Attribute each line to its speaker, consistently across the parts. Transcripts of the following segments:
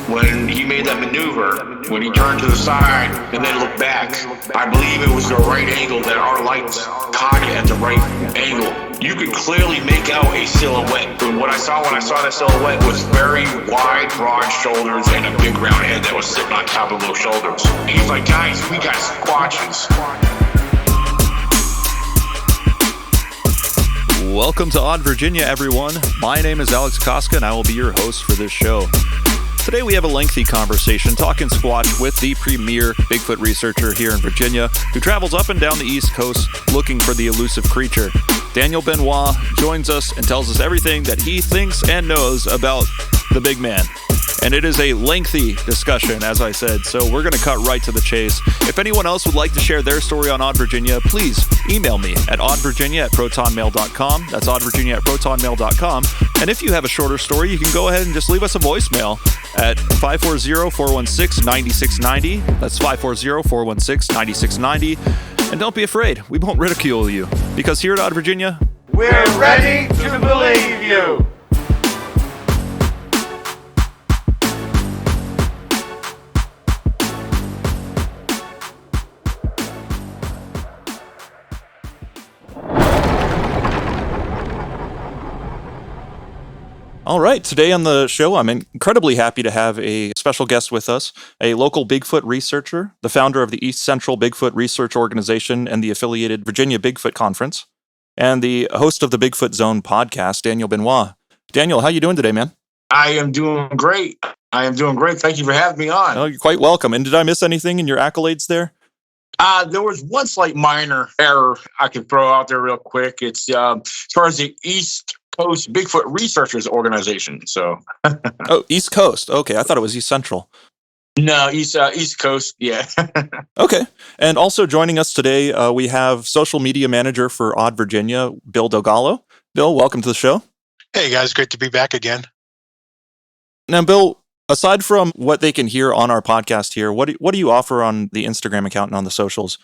Speaker 1: when he made that maneuver, when he turned to the side and then looked back, I believe it was the right angle that our lights caught it at the right angle. You could clearly make out a silhouette. But what I saw when I saw that silhouette was very wide, broad shoulders and a big round head that was sitting on top of those shoulders. And he's like, guys, we got squatches.
Speaker 2: Welcome to Odd Virginia, everyone. My name is Alex Koska, and I will be your host for this show. Today we have a lengthy conversation talking Squatch with the premier Bigfoot researcher here in Virginia, who travels up and down the East Coast looking for the elusive creature. Daniel Benoit joins us and tells us everything that he thinks and knows about the big man. And it is a lengthy discussion, as I said, so we're going to cut right to the chase. If anyone else would like to share their story on Odd Virginia, please email me at oddvirginia@protonmail.com. That's oddvirginia@protonmail.com. And if you have a shorter story, you can go ahead and just leave us a voicemail at 540-416-9690. That's 540-416-9690. And don't be afraid, we won't ridicule you, because here at Odd Virginia,
Speaker 3: we're ready to believe you.
Speaker 2: All right, today on the show, I'm incredibly happy to have a special guest with us, a local Bigfoot researcher, the founder of the East Central Bigfoot Research Organization and the affiliated Virginia Bigfoot Conference, and the host of the Bigfoot Zone podcast, Daniel Benoit. Daniel, how you doing today, man?
Speaker 1: I am doing great. Thank you for having me on.
Speaker 2: Oh, you're quite welcome. And did I miss anything in your accolades there?
Speaker 1: There was one slight minor error I could throw out there real quick. It's as far as the East Coast Bigfoot Researchers Organization. So,
Speaker 2: oh, East Coast. Okay, I thought it was East Central.
Speaker 1: No, East Coast. Yeah.
Speaker 2: Okay, and also joining us today, we have social media manager for Odd Virginia, Bill Dogallo. Bill, welcome to the show.
Speaker 4: Hey guys, great to be back again.
Speaker 2: Now, Bill, aside from what they can hear on our podcast here, what do you offer on the Instagram account and on the socials?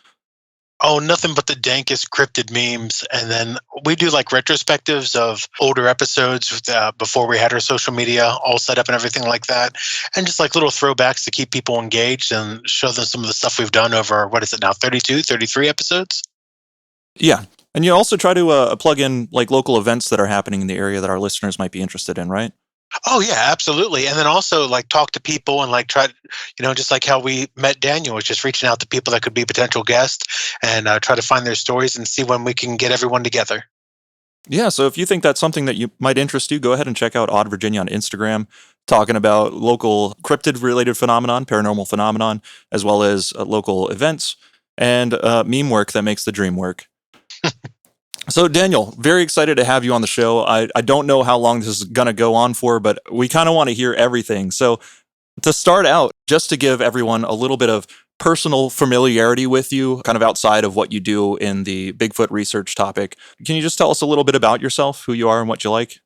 Speaker 4: Oh, nothing but the dankest cryptid memes. And then we do like retrospectives of older episodes before we had our social media all set up and everything like that. And just like little throwbacks to keep people engaged and show them some of the stuff we've done over, what is it now, 32, 33 episodes?
Speaker 2: Yeah. And you also try to plug in like local events that are happening in the area that our listeners might be interested in, right?
Speaker 4: Oh yeah, absolutely. And then also like talk to people and like try, just like how we met Daniel, was just reaching out to people that could be potential guests and try to find their stories and see when we can get everyone together.
Speaker 2: Yeah. So if you think that's something that you might interest you, go ahead and check out Odd Virginia on Instagram, talking about local cryptid related phenomenon, paranormal phenomenon, as well as local events and meme work that makes the dream work. So, Daniel, very excited to have you on the show. I don't know how long this is going to go on for, but we kind of want to hear everything. So, to start out, just to give everyone a little bit of personal familiarity with you, kind of outside of what you do in the Bigfoot research topic, can you just tell us a little bit about yourself, who you are and what you like?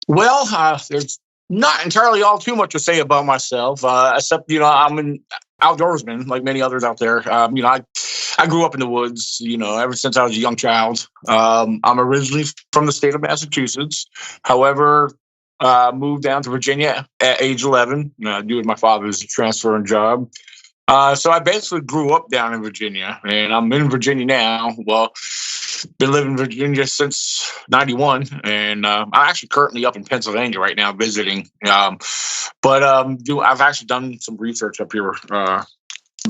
Speaker 1: Well, there's not entirely all too much to say about myself, except, I'm an outdoorsman like many others out there. I grew up in the woods, ever since I was a young child. I'm originally from the state of Massachusetts. However, moved down to Virginia at age 11, due to my father's transferring job. So I basically grew up down in Virginia, and I'm in Virginia now. Well, been living in Virginia since 91, and I'm actually currently up in Pennsylvania right now visiting. But I've actually done some research up here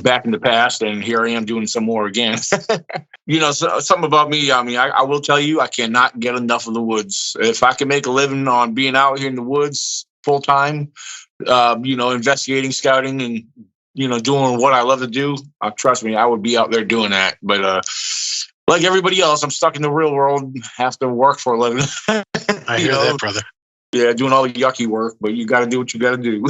Speaker 1: back in the past, and here I am doing some more again. So, something about me, I will tell you, I cannot get enough of the woods. If I can make a living on being out here in the woods full time, investigating, scouting, and doing what I love to do, trust me, I would be out there doing that. But like everybody else, I'm stuck in the real world, have to work for a living.
Speaker 4: I hear that, brother.
Speaker 1: Yeah, doing all the yucky work, but you got to do what you got to do.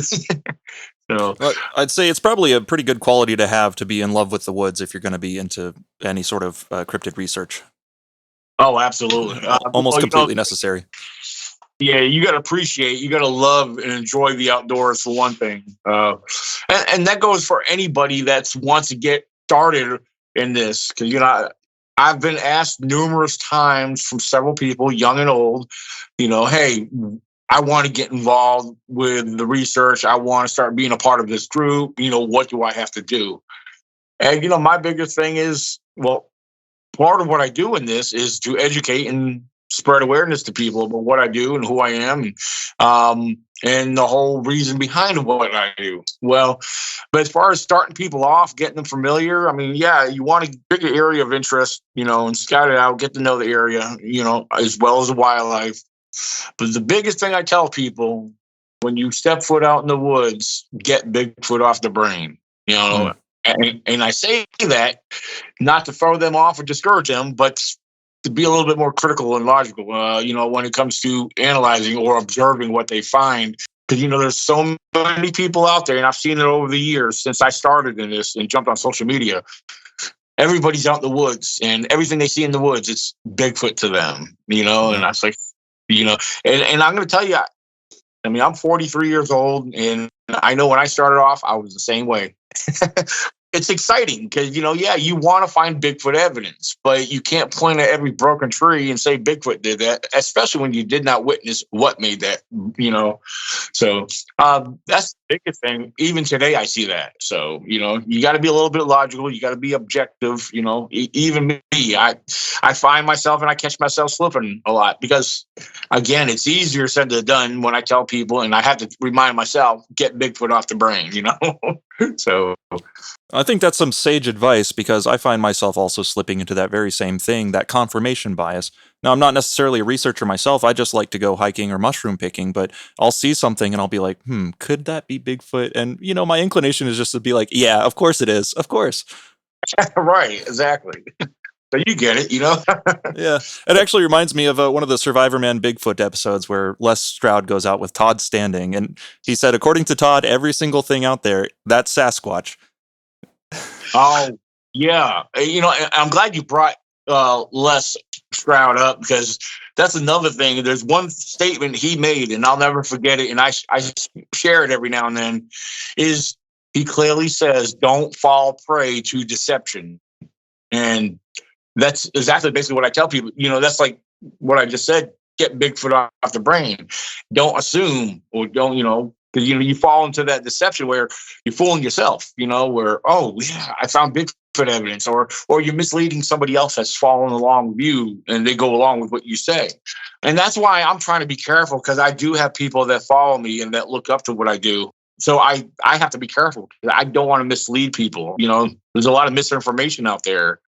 Speaker 1: So
Speaker 2: I'd say it's probably a pretty good quality to have, to be in love with the woods if you're going to be into any sort of cryptid research.
Speaker 1: Oh, absolutely.
Speaker 2: Almost completely necessary.
Speaker 1: Yeah, you got to appreciate, you got to love and enjoy the outdoors for one thing. And that goes for anybody that wants to get started in this. Because, I've been asked numerous times from several people, young and old, hey, I want to get involved with the research. I want to start being a part of this group. What do I have to do? And, my biggest thing is, well, part of what I do in this is to educate and spread awareness to people about what I do and who I am, and the whole reason behind what I do. Well, but as far as starting people off, getting them familiar, I mean, yeah, you want to pick an area of interest, and scout it out, get to know the area, as well as the wildlife. But the biggest thing I tell people, when you step foot out in the woods, get Bigfoot off the brain, And I say that not to throw them off or discourage them, but to be a little bit more critical and logical, when it comes to analyzing or observing what they find. Because, there's so many people out there, and I've seen it over the years since I started in this and jumped on social media. Everybody's out in the woods, and everything they see in the woods, it's Bigfoot to them, and I was like, and I'm going to tell you, I mean, I'm 43 years old, and I know when I started off, I was the same way. It's exciting because, you want to find Bigfoot evidence, but you can't point at every broken tree and say Bigfoot did that, especially when you did not witness what made that, So that's the biggest thing. Even today, I see that. So, you got to be a little bit logical. You got to be objective. Even me, I find myself and I catch myself slipping a lot because, again, it's easier said than done when I tell people, and I have to remind myself, get Bigfoot off the brain, So
Speaker 2: I think that's some sage advice because I find myself also slipping into that very same thing, that confirmation bias. Now, I'm not necessarily a researcher myself. I just like to go hiking or mushroom picking, but I'll see something and I'll be like, could that be Bigfoot? And, my inclination is just to be like, yeah, of course it is. Of course.
Speaker 1: Right. Exactly. So you get it,
Speaker 2: Yeah. It actually reminds me of one of the Survivor Man Bigfoot episodes where Les Stroud goes out with Todd Standing. And he said, according to Todd, every single thing out there, that's Sasquatch.
Speaker 1: Oh, yeah. I'm glad you brought Les Stroud up because that's another thing. There's one statement he made, and I'll never forget it, and I share it every now and then, is he clearly says, don't fall prey to deception. And that's exactly basically what I tell people. That's like what I just said, get Bigfoot off the brain. Don't assume or don't, because you fall into that deception where you're fooling yourself, where, oh yeah, I found Bigfoot evidence, or you're misleading somebody else that's following along with you and they go along with what you say. And that's why I'm trying to be careful, because I do have people that follow me and that look up to what I do. So I have to be careful. I don't want to mislead people. There's a lot of misinformation out there.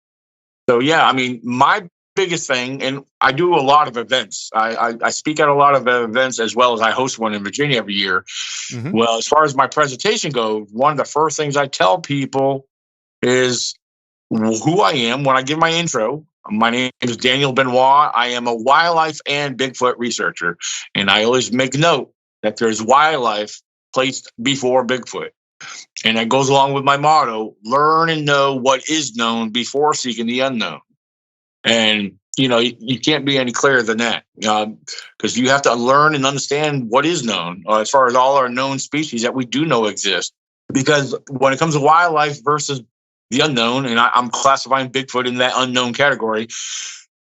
Speaker 1: So yeah, I mean, my biggest thing, and I do a lot of events. I speak at a lot of events, as well as I host one in Virginia every year. Mm-hmm. Well, as far as my presentation goes, one of the first things I tell people is who I am when I give my intro. My name is Daniel Benoit. I am a wildlife and Bigfoot researcher, and I always make note that there's wildlife placed before Bigfoot. And that goes along with my motto, learn and know what is known before seeking the unknown. And, you can't be any clearer than that, because you have to learn and understand what is known as far as all our known species that we do know exist. Because when it comes to wildlife versus the unknown, and I'm classifying Bigfoot in that unknown category,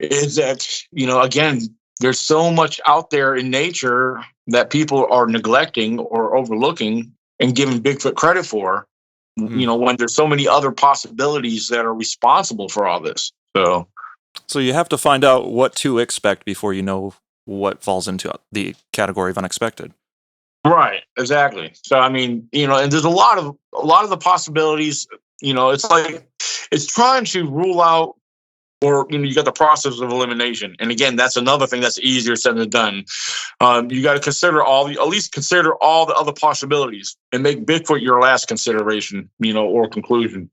Speaker 1: is that, again, there's so much out there in nature that people are neglecting or overlooking and giving Bigfoot credit for, when there's so many other possibilities that are responsible for all this. So
Speaker 2: you have to find out what to expect before you know what falls into the category of unexpected.
Speaker 1: Right, exactly. So I mean, and there's a lot of the possibilities. It's like it's trying to rule out, or you got the process of elimination. And again, that's another thing that's easier said than done. You got to consider at least consider all the other possibilities and make Bigfoot your last consideration, or conclusion.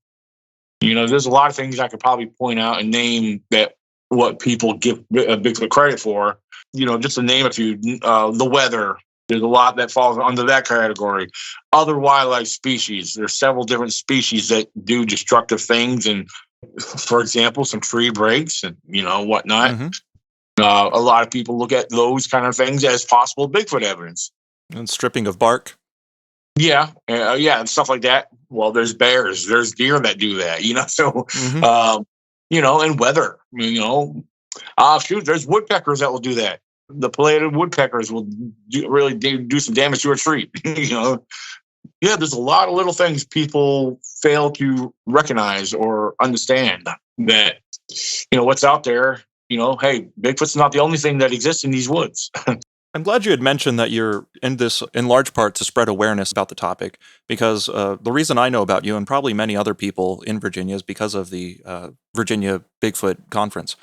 Speaker 1: There's a lot of things I could probably point out and name that what people give Bigfoot credit for. Just to name a few, the weather. There's a lot that falls under that category. Other wildlife species. There's several different species that do destructive things, and for example, some tree breaks and whatnot. Mm-hmm. A lot of people look at those kind of things as possible Bigfoot evidence.
Speaker 2: And stripping of bark.
Speaker 1: Yeah, and stuff like that. Well, there's bears, there's deer that do that, So, mm-hmm. And weather, shoot, there's woodpeckers that will do that. the pileated woodpeckers will really do some damage to a tree. Yeah, there's a lot of little things people fail to recognize or understand that, what's out there. Hey, Bigfoot's not the only thing that exists in these woods.
Speaker 2: I'm glad you had mentioned that you're in this in large part to spread awareness about the topic, because the reason I know about you and probably many other people in Virginia is because of the Virginia Bigfoot Conference.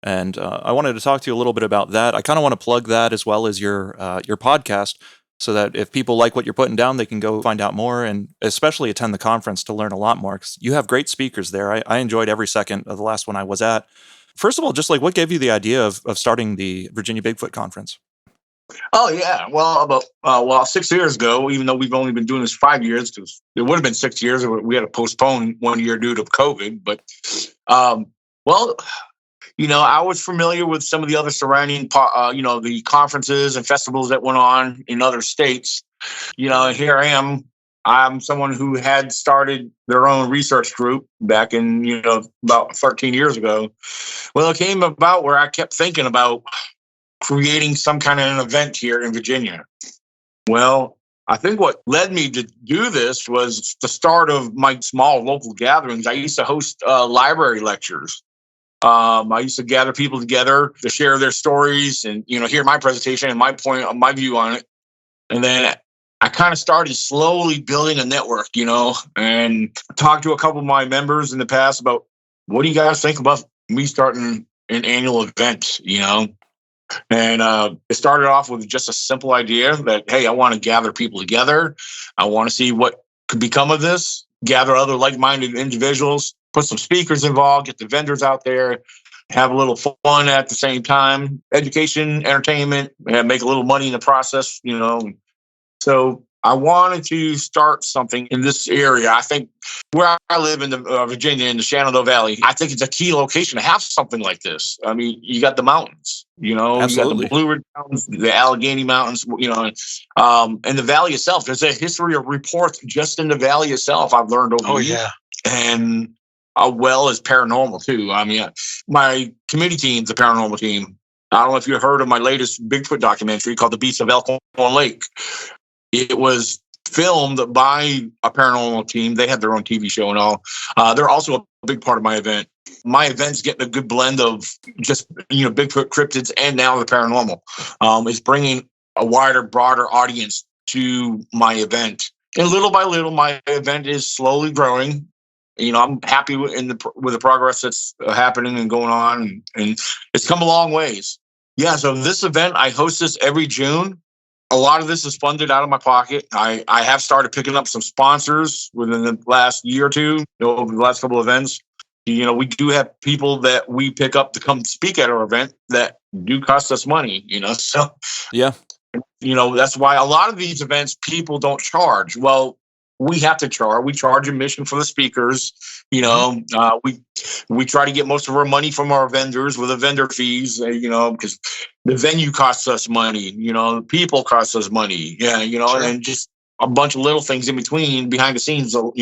Speaker 2: And I wanted to talk to you a little bit about that. I kind of want to plug that as well as your podcast, so that if people like what you're putting down, they can go find out more and especially attend the conference to learn a lot more. 'Cause you have great speakers there. I enjoyed every second of the last one I was at. First of all, just like what gave you the idea of starting the Virginia Bigfoot Conference?
Speaker 1: Oh yeah, well, about 6 years ago, even though we've only been doing this 5 years, because it would have been 6 years, we had to postpone 1 year due to COVID. But well, I was familiar with some of the other surrounding, the conferences and festivals that went on in other states. And here I am. I'm someone who had started their own research group back in, about 13 years ago. Well, it came about where I kept thinking about creating some kind of an event here in Virginia. Well, I think what led me to do this was the start of my small local gatherings. I used to host library lectures. I used to gather people together to share their stories and, hear my presentation and my view on it. And then I kind of started slowly building a network, and talked to a couple of my members in the past about, what do you guys think about me starting an annual event, And it started off with just a simple idea that, hey, I want to gather people together. I want to see what could become of this, gather other like-minded individuals, put some speakers involved, get the vendors out there, have a little fun at the same time, education, entertainment, and make a little money in the process, So I wanted to start something in this area. I think where I live in Virginia, in the Shenandoah Valley, I think it's a key location to have something like this. I mean, you got the mountains,
Speaker 2: Absolutely.
Speaker 1: You got the Blue Ridge Mountains, the Allegheny Mountains, and the valley itself. There's a history of reports just in the valley itself I've learned over the years.
Speaker 4: Yeah.
Speaker 1: And well as paranormal too. I mean, my committee team's a paranormal team. I don't know if you heard of my latest Bigfoot documentary called The Beasts of Elkhorn Lake. It was filmed by a paranormal team. They have their own TV show and all. They're also a big part of my event. My event's getting a good blend of just, Bigfoot cryptids and now the paranormal. It's bringing a wider, broader audience to my event. And little by little, my event is slowly growing. I'm happy with the progress that's happening and going on, and it's come a long ways. Yeah, so this event, I host this every June. A lot of this is funded out of my pocket. I have started picking up some sponsors within the last year or two, over the last couple of events. We do have people that we pick up to come speak at our event that do cost us money, so.
Speaker 2: Yeah.
Speaker 1: That's why a lot of these events, people don't charge. Well, we have to charge. We charge admission for the speakers. We try to get most of our money from our vendors with the vendor fees, because the venue costs us money, people cost us money. Yeah,
Speaker 4: Sure.
Speaker 1: And just a bunch of little things in between behind the scenes, So,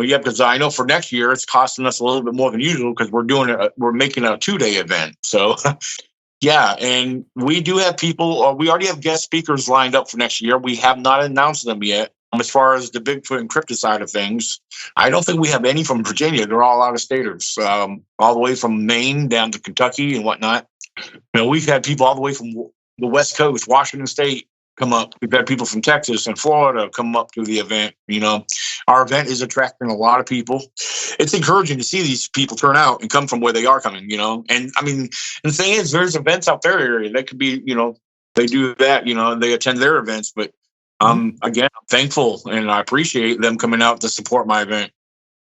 Speaker 1: yeah, because I know for next year, it's costing us a little bit more than usual because we're making a 2-day event. So, yeah, and we do have people, we already have guest speakers lined up for next year. We have not announced them yet. As far as the Bigfoot and cryptid side of things, I don't think we have any from Virginia. They're all out-of-staters, all the way from Maine down to Kentucky and whatnot. We've had people all the way from the West Coast, Washington State, come up. We've had people from Texas and Florida come up to the event. Our event is attracting a lot of people. It's encouraging to see these people turn out and come from where they are coming, And I mean, the thing is, there's events out their area. They could be, they do that, they attend their events, but again, I'm thankful and I appreciate them coming out to support my event.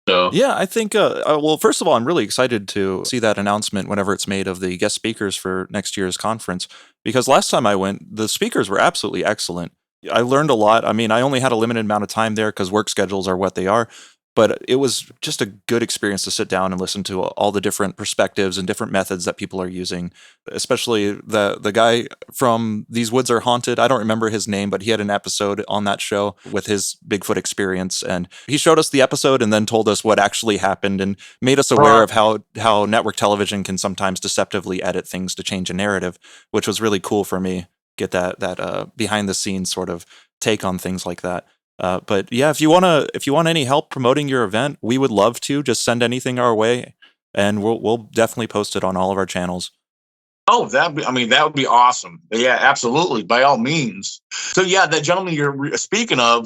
Speaker 1: So
Speaker 2: Yeah, I think, well, first of all, I'm really excited to see that announcement whenever it's made of the guest speakers for next year's conference, because last time I went, the speakers were absolutely excellent. I learned a lot. I mean, I only had a limited amount of time there because work schedules are what they are, But it was just a good experience to sit down and listen to all the different perspectives and different methods that people are using. Especially the guy from These Woods Are Haunted. I don't remember his name, but he had an episode on that show with his Bigfoot experience. And he showed us the episode and then told us what actually happened and made us aware of how network television can sometimes deceptively edit things to change a narrative, which was really cool for me. Get that behind the scenes sort of take on things like that. But yeah, if you want any help promoting your event, we would love to. Just send anything our way, and we'll definitely post it on all of our channels.
Speaker 1: Oh, that would be awesome. Yeah, absolutely, by all means. So yeah, that gentleman you're speaking of,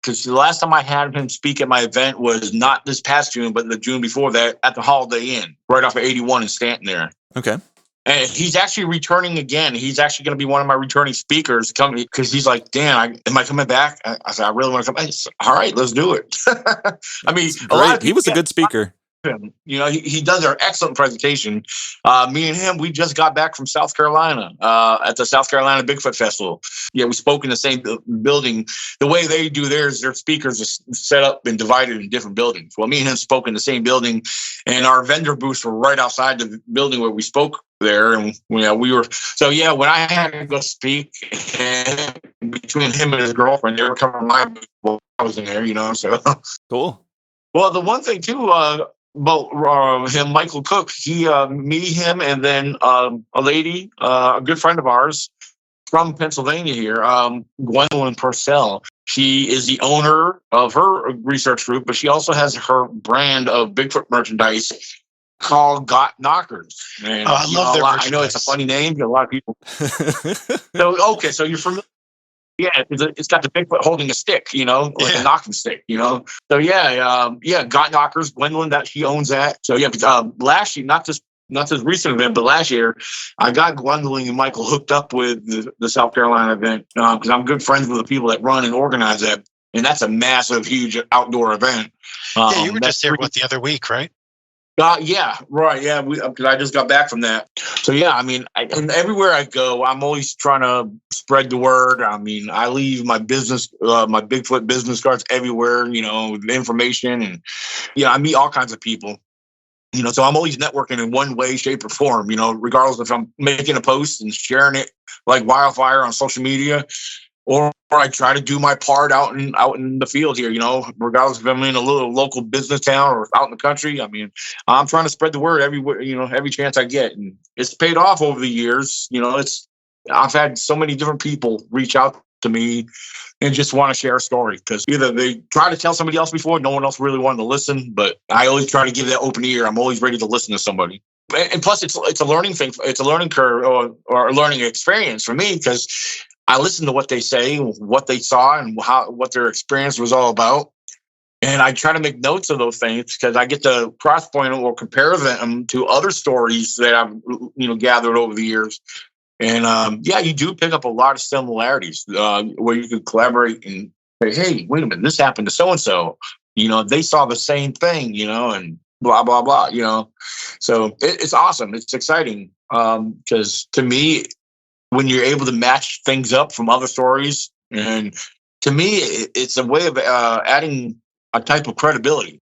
Speaker 1: because the last time I had him speak at my event was not this past June, but the June before that at the Holiday Inn, right off of 81 in Stanton there.
Speaker 2: Okay.
Speaker 1: And he's actually returning again. He's actually going to be one of my returning speakers coming because he's like, Dan, am I coming back? I said, I really want to come. Said, all right, let's do it. I mean,
Speaker 2: he was a good speaker.
Speaker 1: You know, he does an excellent presentation. Me and him, we just got back from South Carolina at the South Carolina Bigfoot Festival. Yeah, we spoke in the same building. The way they do theirs, their speakers are set up and divided in different buildings. Well, me and him spoke in the same building, and our vendor booths were right outside the building where we spoke there. And we were, so yeah, when I had to go speak, and between him and his girlfriend, they were covering my booth while I was in there, you know, so.
Speaker 2: Cool.
Speaker 1: Well, the one thing too, about him, Michael Cook, me, him, and then a lady, a good friend of ours from Pennsylvania here, Gwendolyn Purcell. She is the owner of her research group, but she also has her brand of Bigfoot merchandise called Got Knockers. And,
Speaker 4: I love their merchandise.
Speaker 1: I know it's a funny name. A lot of people. So you're familiar. Yeah, it's got the Bigfoot holding a stick, you know, like a knocking stick, you know. So yeah, Got Knockers, Gwendolyn, that she owns that. So yeah, last year, not this recent event, but last year, I got Gwendolyn and Michael hooked up with the South Carolina event because I'm good friends with the people that run and organize that, and that's a massive, huge outdoor event.
Speaker 4: Yeah, you were just there the other week, right?
Speaker 1: Yeah, right. Yeah, because I just got back from that. So yeah, I mean, and everywhere I go, I'm always trying to spread the word. I mean, I leave my business, my Bigfoot business cards everywhere. You know, the information, and I meet all kinds of people. You know, so I'm always networking in one way, shape, or form. You know, regardless if I'm making a post and sharing it like wildfire on social media, or I try to do my part out in the field here, you know, regardless if I'm in a little local business town or out in the country. I mean, I'm trying to spread the word everywhere, you know, every chance I get. And it's paid off over the years. You know, I've had so many different people reach out to me and just want to share a story because either they try to tell somebody else before, no one else really wanted to listen, but I always try to give that open ear. I'm always ready to listen to somebody. And plus it's a learning thing. It's a learning curve or a learning experience for me because I listen to what they say, what they saw, and what their experience was all about. And I try to make notes of those things because I get to cross-point or compare them to other stories that I've gathered over the years. And you do pick up a lot of similarities where you can collaborate and say, hey, wait a minute, this happened to so-and-so. You know, they saw the same thing, you know, and blah, blah, blah, you know. So it's awesome. It's exciting because to me, when you're able to match things up from other stories, and to me, it's a way of adding a type of credibility.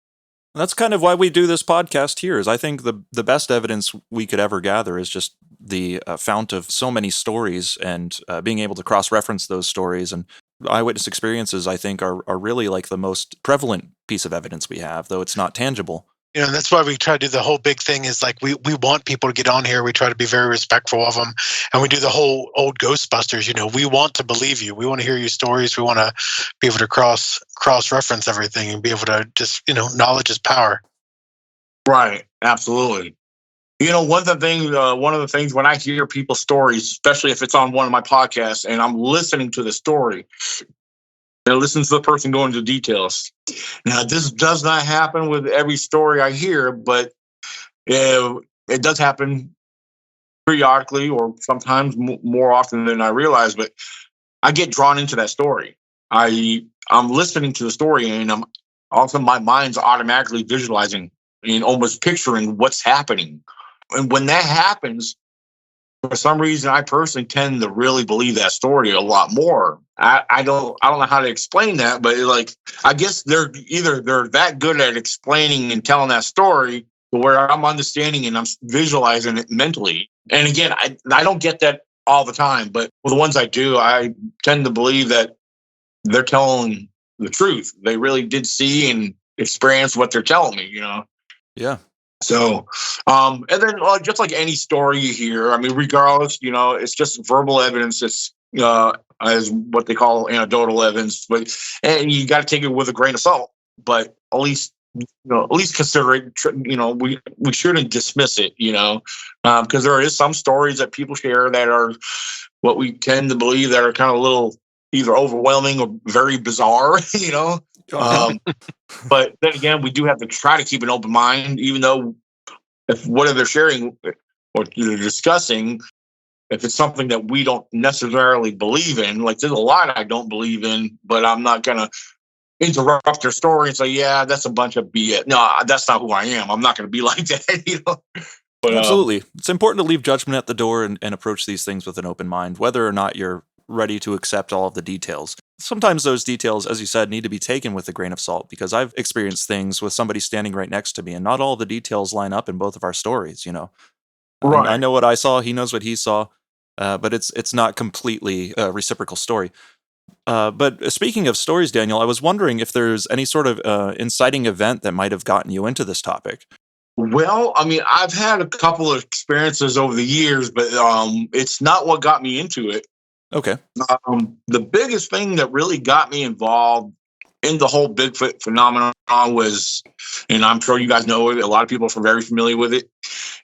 Speaker 2: That's kind of why we do this podcast here. Is I think the best evidence we could ever gather is just the fount of so many stories and being able to cross-reference those stories. And eyewitness experiences, I think, are really like the most prevalent piece of evidence we have, though it's not tangible.
Speaker 4: You know, and that's why we try to do the whole big thing is like we want people to get on here. We try to be very respectful of them. And we do the whole old Ghostbusters, you know, we want to believe you. We want to hear your stories. We want to be able to cross-reference everything and be able to just, you know, knowledge is power.
Speaker 1: Right. Absolutely. You know, one of the things when I hear people's stories, especially if it's on one of my podcasts and I'm listening to the story, and listen to the person go into details. Now, this does not happen with every story I hear, but it does happen periodically or sometimes more often than I realize. But I get drawn into that story. I'm listening to the story, and often my mind's automatically visualizing and almost picturing what's happening. And when that happens, for some reason, I personally tend to really believe that story a lot more. I don't know how to explain that, but like, I guess they're that good at explaining and telling that story to where I'm understanding and I'm visualizing it mentally. And again, I don't get that all the time, but for the ones I do, I tend to believe that they're telling the truth. They really did see and experience what they're telling me, you know?
Speaker 2: Yeah.
Speaker 1: So, and then just like any story you hear, I mean, regardless, you know, it's just verbal evidence. It's as what they call anecdotal evidence, but and you got to take it with a grain of salt. But at least consider it. You know, we shouldn't dismiss it. You know, because there is some stories that people share that are what we tend to believe that are kind of a little either overwhelming or very bizarre. You know. But then again, we do have to try to keep an open mind, even though if whatever they're sharing or they're discussing, if it's something that we don't necessarily believe in, like there's a lot I don't believe in, but I'm not going to interrupt their story and say, yeah, that's a bunch of BS. No, that's not who I am. I'm not going to be like that, you know? But,
Speaker 2: absolutely. It's important to leave judgment at the door and approach these things with an open mind, whether or not you're ready to accept all of the details. Sometimes those details, as you said, need to be taken with a grain of salt, because I've experienced things with somebody standing right next to me and not all the details line up in both of our stories, you know.
Speaker 1: Right.
Speaker 2: I know what I saw, he knows what he saw, but it's not completely a reciprocal story. But speaking of stories, Daniel, I was wondering if there's any sort of inciting event that might have gotten you into this topic.
Speaker 1: Well, I mean, I've had a couple of experiences over the years, but it's not what got me into it.
Speaker 2: Okay.
Speaker 1: The biggest thing that really got me involved in the whole Bigfoot phenomenon was, and I'm sure you guys know it, a lot of people are very familiar with it,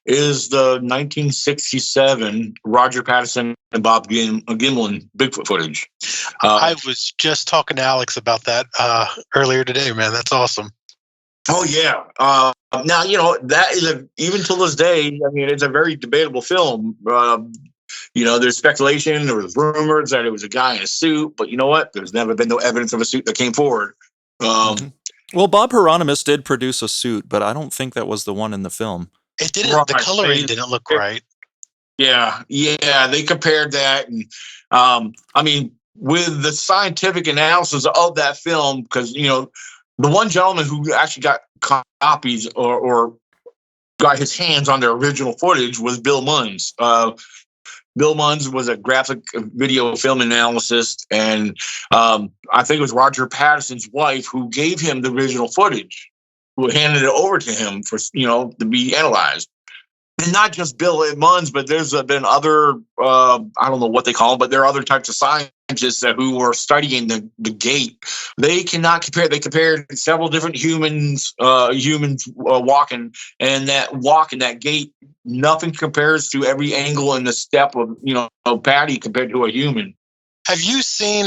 Speaker 1: is the 1967 Roger Patterson and Bob Gimlin Bigfoot footage.
Speaker 4: I was just talking to Alex about that earlier today, man. That's awesome.
Speaker 1: Oh, yeah. Now, you know, that is even till this day, I mean, it's a very debatable film. You know, there's speculation, there was rumors that it was a guy in a suit, but you know what? There's never been no evidence of a suit that came forward.
Speaker 2: Well, Bob Hieronymus did produce a suit, but I don't think that was the one in the film.
Speaker 4: It didn't. Right. The coloring didn't look right.
Speaker 1: Yeah, they compared that, and I mean, with the scientific analysis of that film, because you know, the one gentleman who actually got copies or got his hands on the original footage was Bill Munns. Bill Munns was a graphic video film analyst, and I think it was Roger Patterson's wife who gave him the original footage, who handed it over to him for, you know, to be analyzed. And not just Bill Munns, but there's been other, I don't know what they call them, but there are other types of scientists who were studying the gait. They cannot compare. They compared several different humans walking, and that walk and that gait, nothing compares to every angle and the step of, you know, Patty compared to a human.
Speaker 4: Have you seen,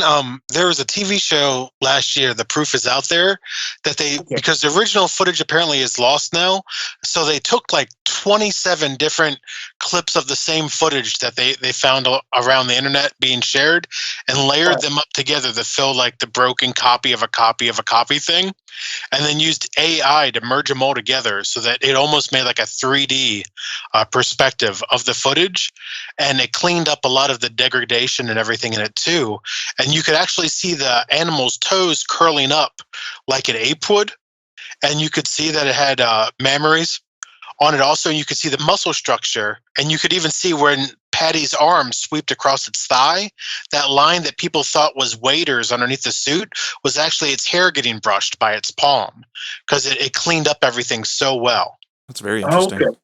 Speaker 4: there was a TV show last year, The Proof is Out There, that because the original footage apparently is lost now, so they took like 27 different clips of the same footage that they found around the internet being shared and layered them up together to fill like the broken copy of a copy of a copy thing, and then used AI to merge them all together so that it almost made like a 3D perspective of the footage, and it cleaned up a lot of the degradation and everything in it too. And you could actually see the animal's toes curling up like an ape would, and you could see that it had mammaries on it also. You could see the muscle structure, and you could even see when Patty's arm swept across its thigh, that line that people thought was waders underneath the suit was actually its hair getting brushed by its palm, because it cleaned up everything so well.
Speaker 2: That's very interesting.
Speaker 1: Okay.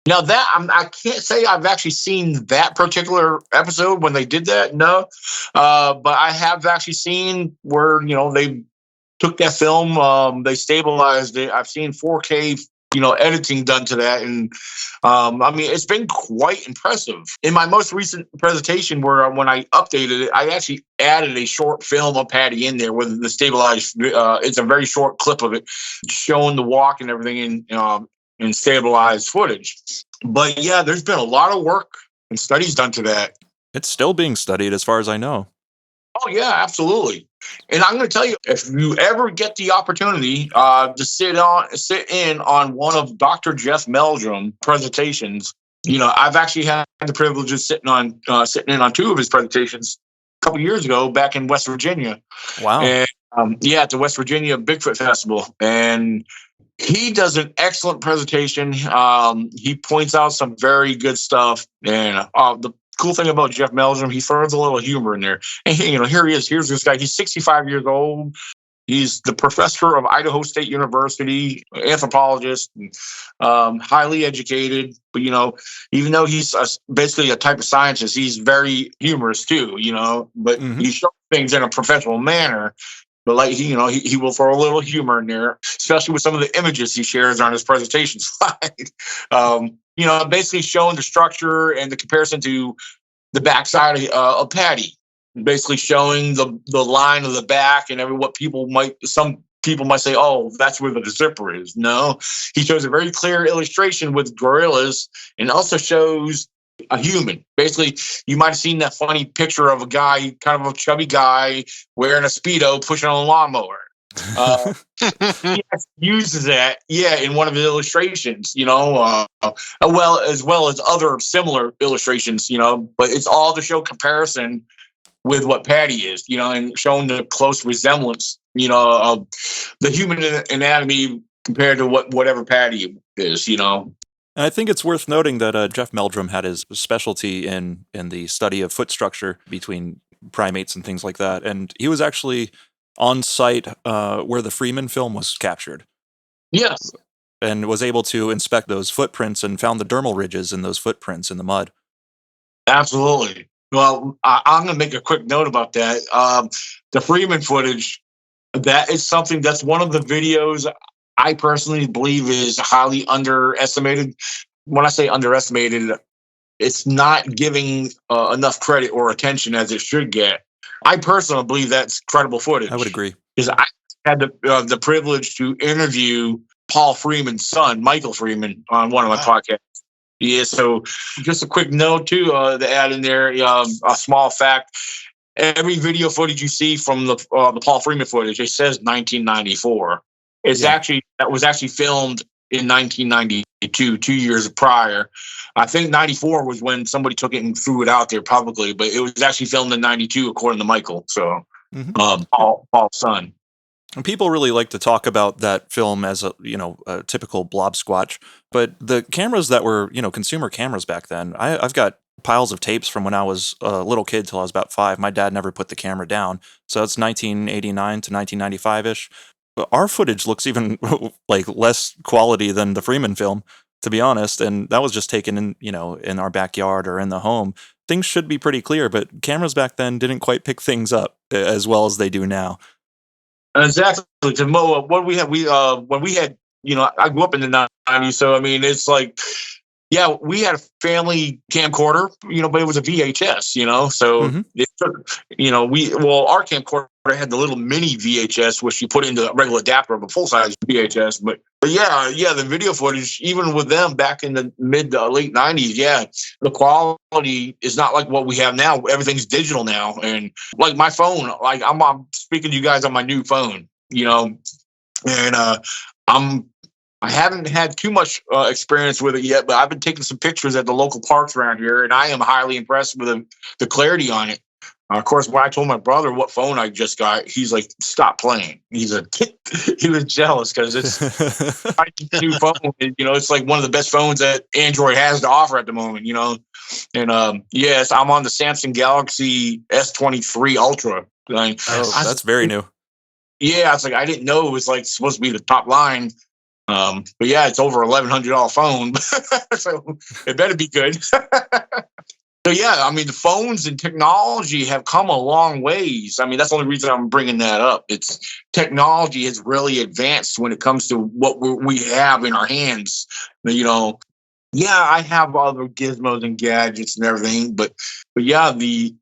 Speaker 1: Now that I can't say I've actually seen that particular episode when they did that, no. But I have actually seen where, you know, they took that film, they stabilized it. I've seen 4K, you know, editing done to that, and I mean, it's been quite impressive. In my most recent presentation, when I updated it, I actually added a short film of Patty in there with the stabilized. It's a very short clip of it showing the walk and everything in stabilized footage. But yeah, there's been a lot of work and studies done to that.
Speaker 2: It's still being studied as far as I know.
Speaker 1: Oh yeah, absolutely. And I'm going to tell you, if you ever get the opportunity to sit in on one of Dr. Jeff Meldrum presentations, I've actually had the privilege of sitting in on two of his presentations a couple years ago back in West Virginia.
Speaker 2: Wow.
Speaker 1: And at the West Virginia Bigfoot Festival. And he does an excellent presentation. He points out some very good stuff. And the cool thing about Jeff Meldrum, he throws a little humor in there. And here he is. Here's this guy. He's 65 years old. He's the professor of Idaho State University, anthropologist, highly educated. But, even though he's basically a type of scientist, he's very humorous too, but he shows things in a professional manner. But like, he will throw a little humor in there, especially with some of the images he shares on his presentation slide. Basically showing the structure and the comparison to the backside of Patty. Basically showing the line of the back and some people might say, oh, that's where the zipper is. No, he shows a very clear illustration with gorillas and also shows a human. Basically, you might have seen that funny picture of a guy, kind of a chubby guy wearing a Speedo pushing on a lawnmower. He uses that, in one of his illustrations, as well as other similar illustrations, but it's all to show comparison with what Patty is, and showing the close resemblance, of the human anatomy compared to whatever Patty is, And
Speaker 2: I think it's worth noting that Jeff Meldrum had his specialty in the study of foot structure between primates and things like that. And he was actually on site where the Freeman film was captured.
Speaker 1: Yes.
Speaker 2: And was able to inspect those footprints and found the dermal ridges in those footprints in the mud.
Speaker 1: Absolutely. Well, I'm going to make a quick note about that. The Freeman footage, that is something that's one of the videos I personally believe is highly underestimated. When I say underestimated, it's not giving enough credit or attention as it should get. I personally believe that's credible footage.
Speaker 2: I would agree.
Speaker 1: Because I had the privilege to interview Paul Freeman's son, Michael Freeman, on one of my podcasts. Yeah, so just a quick note too to add in there, a small fact. Every video footage you see from the Paul Freeman footage, it says 1994. That was actually filmed in 1992, 2 years prior. I think 94 was when somebody took it and threw it out there publicly, but it was actually filmed in 92, according to Michael. So Paul's son.
Speaker 2: And people really like to talk about that film as a typical blob squatch, but the cameras that were, consumer cameras back then, I've got piles of tapes from when I was a little kid till I was about 5. My dad never put the camera down. So it's 1989 to 1995-ish. But our footage looks even like less quality than the Freeman film, to be honest. And that was just taken in, in our backyard or in the home. Things should be pretty clear, but cameras back then didn't quite pick things up as well as they do now.
Speaker 1: Exactly. What we had, when we had, I grew up in the 90s, so I mean, it's like, we had a family camcorder, but it was a VHS, so our camcorder had the little mini VHS, which you put into a regular adapter of a full size VHS. But the video footage, even with them back in the mid to late 90s, the quality is not like what we have now. Everything's digital now. And like my phone, like I'm speaking to you guys on my new phone, and I haven't had too much experience with it yet, but I've been taking some pictures at the local parks around here, and I am highly impressed with the clarity on it. Of course, when I told my brother what phone I just got, he's like, "Stop playing." He was jealous because it's a new phone. It's like one of the best phones that Android has to offer at the moment. And yes, I'm on the Samsung Galaxy S23 Ultra.
Speaker 2: That's very new.
Speaker 1: Yeah, it's like I didn't know it was like supposed to be the top line. But it's over $1,100 phone, so it better be good. So I mean, the phones and technology have come a long ways. I mean, that's the only reason I'm bringing that up. It's technology has really advanced when it comes to what we have in our hands. I have other gizmos and gadgets and everything, but the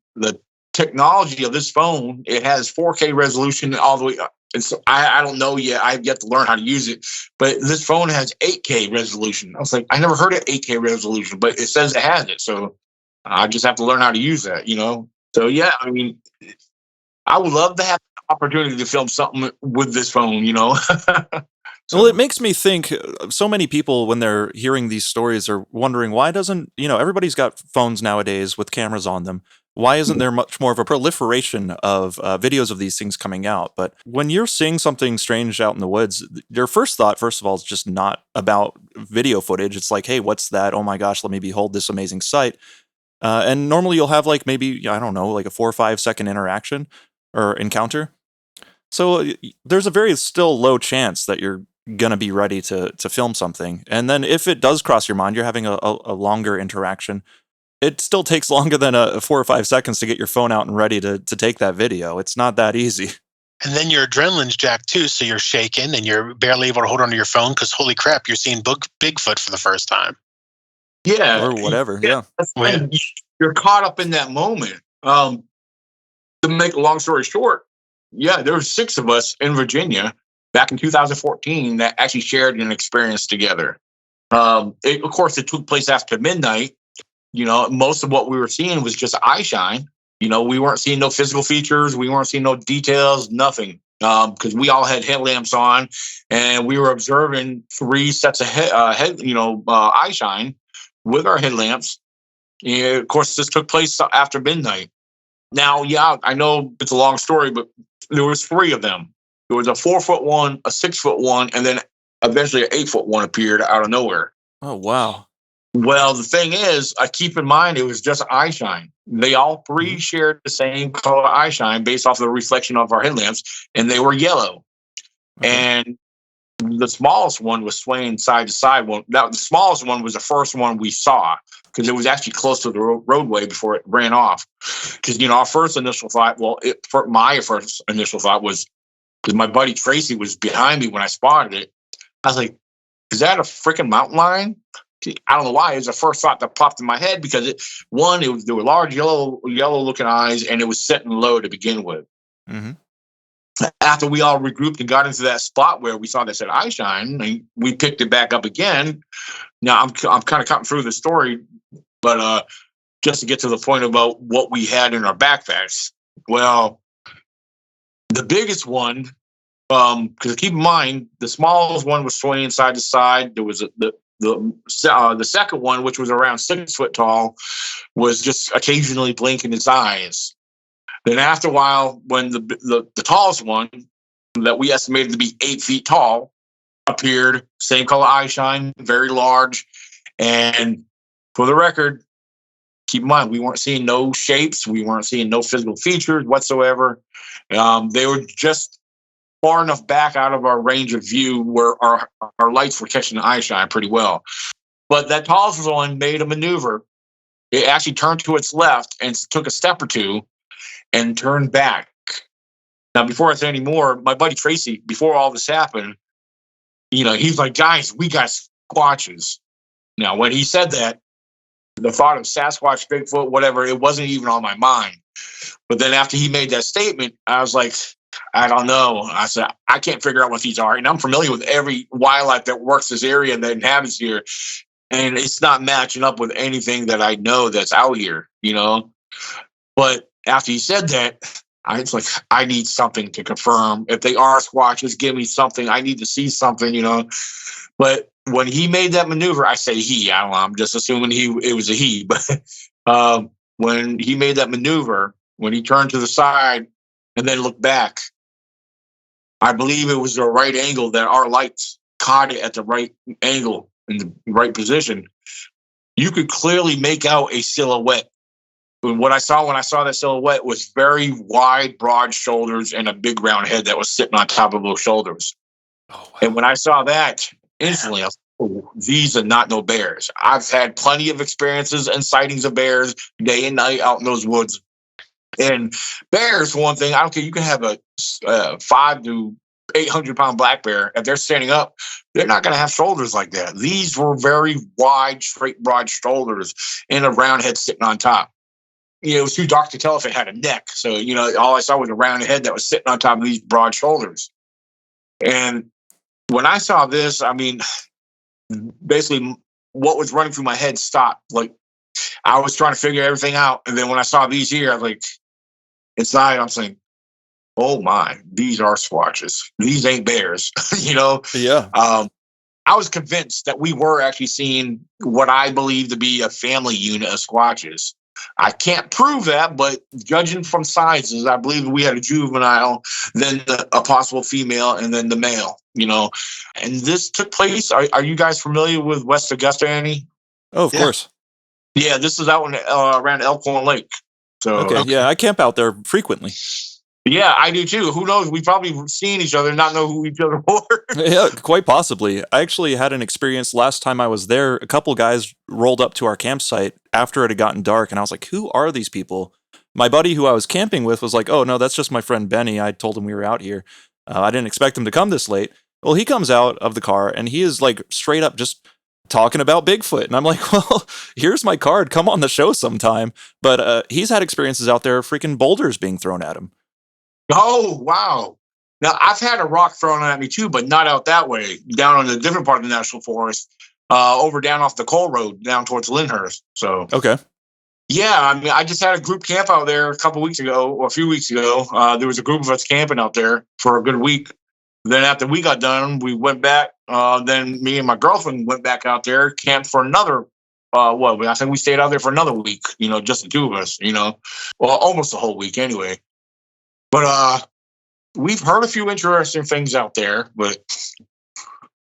Speaker 1: technology of this phone, it has 4K resolution all the way up. And so I don't know yet. I've yet to learn how to use it. But this phone has 8K resolution. I was like, I never heard of 8K resolution, but it says it has it. So I just have to learn how to use that, So, I mean, I would love to have the opportunity to film something with this phone,
Speaker 2: Well, it makes me think so many people, when they're hearing these stories, are wondering why doesn't, everybody's got phones nowadays with cameras on them. Why isn't there much more of a proliferation of videos of these things coming out? But when you're seeing something strange out in the woods, your first thought, first of all, is just not about video footage. It's like, hey, what's that? Oh my gosh, let me behold this amazing sight. And normally you'll have like maybe, I don't know, like a 4 or 5 second interaction or encounter. So there's a very still low chance that you're gonna be ready to film something. And then if it does cross your mind, you're having a longer interaction. It still takes longer than a 4 or 5 seconds to get your phone out and ready to take that video. It's not that easy.
Speaker 4: And then your adrenaline's jacked too, so you're shaking and you're barely able to hold onto your phone because holy crap, you're seeing Bigfoot for the first time.
Speaker 1: Yeah.
Speaker 2: Or whatever, yeah.
Speaker 1: You're caught up in that moment. To make a long story short, yeah, there were 6 of us in Virginia back in 2014 that actually shared an experience together. Of course, it took place after midnight. Most of what we were seeing was just eye shine. We weren't seeing no physical features. We weren't seeing no details, nothing. Because we all had headlamps on and we were observing 3 sets of eye shine with our headlamps. And of course, this took place after midnight. Now, yeah, I know it's a long story, but there was 3 of them. There was a 4-foot one, a 6-foot one, and then eventually an 8-foot one appeared out of nowhere.
Speaker 2: Oh, wow.
Speaker 1: Well, the thing is, keep in mind, it was just eye shine. They all 3 shared the same color eye shine based off the reflection of our headlamps, and they were yellow. Okay. And the smallest one was swaying side to side. The smallest one was the first one we saw because it was actually close to the roadway before it ran off. Because, our first initial thought, my first initial thought was, because my buddy Tracy was behind me when I spotted it, I was like, is that a freaking mountain lion? I don't know why. It was the first thought that popped in my head because there were large yellow looking eyes and it was sitting low to begin with. Mm-hmm. After we all regrouped and got into that spot where we saw that said eye shine, and we picked it back up again. Now I'm kind of cutting through the story, but just to get to the point about what we had in our backpacks. Well, the biggest one, because keep in mind, the smallest one was swaying side to side. There was the second one, which was around 6 foot tall, was just occasionally blinking its eyes. Then after a while, when the tallest one, that we estimated to be 8 feet tall, appeared, same color eye shine, very large. And for the record, keep in mind, we weren't seeing no shapes. We weren't seeing no physical features whatsoever. They were just far enough back out of our range of view where our lights were catching the eye shine pretty well. But that tallest one made a maneuver. It actually turned to its left and took a step or 2 and turned back. Now, before I say any more, my buddy Tracy, before all this happened, he's like, guys, we got squatches. Now, when he said that, the thought of Sasquatch, Bigfoot, whatever, it wasn't even on my mind. But then after he made that statement, I was like, I don't know. I said, I can't figure out what these are. And I'm familiar with every wildlife that works this area and that inhabits here. And it's not matching up with anything that I know that's out here, But after he said that, I was like, I need something to confirm. If they are squatches, give me something. I need to see something, But when he made that maneuver, I say he. I don't know. I'm just assuming it was a he. But when he made that maneuver, when he turned to the side and then looked back, I believe it was the right angle that our lights caught it at the right angle in the right position. You could clearly make out a silhouette. What I saw when I saw that silhouette was very wide, broad shoulders and a big round head that was sitting on top of those shoulders. Oh, wow. And when I saw that, instantly, I was like, oh, these are not no bears. I've had plenty of experiences and sightings of bears day and night out in those woods. And bears, for one thing, I don't care. You can have a 5 to 800 pound black bear. If they're standing up, they're not going to have shoulders like that. These were very wide, straight, broad shoulders and a round head sitting on top. It was too dark to tell if it had a neck. So, all I saw was a round head that was sitting on top of these broad shoulders. And when I saw this, basically what was running through my head stopped. Like, I was trying to figure everything out. And then when I saw these here, I was like, inside, I'm saying, oh my, these are Squatches. These ain't bears. you know,
Speaker 2: Yeah.
Speaker 1: I was convinced that we were actually seeing what I believe to be a family unit of Squatches. I can't prove that, but judging from sizes, I believe we had a juvenile, then a possible female, and then the male, And this took place. Are you guys familiar with West Augusta, Annie?
Speaker 2: Oh, of
Speaker 4: Yeah.
Speaker 2: course.
Speaker 1: Yeah, this is out around Elkhorn Lake. So,
Speaker 2: Okay. Yeah, I camp out there frequently.
Speaker 1: Yeah, I do too. Who knows? We probably seen each other and not know who each other were.
Speaker 2: Yeah, quite possibly. I actually had an experience last time I was there. A couple guys rolled up to our campsite after it had gotten dark, and I was like, who are these people? My buddy who I was camping with was like, oh, no, that's just my friend Benny. I told him we were out here. I didn't expect him to come this late. Well, he comes out of the car, and he is like straight up just talking about Bigfoot. And I'm like, well, here's my card. Come on the show sometime. But he's had experiences out there, freaking boulders being thrown at him.
Speaker 1: Oh, wow. Now, I've had a rock thrown at me too, but not out that way, down on a different part of the National Forest, over down off the Cole Road, down towards Lyndhurst. So,
Speaker 2: Okay.
Speaker 1: yeah, I mean, I just had a group camp out there a couple weeks ago, or a few weeks ago. There was a group of us camping out there for a good week. Then after we got done, we went back. Then me and my girlfriend went back out there, camped for another, I think we stayed out there for another week, just the two of us, well, almost the whole week anyway. But we've heard a few interesting things out there. But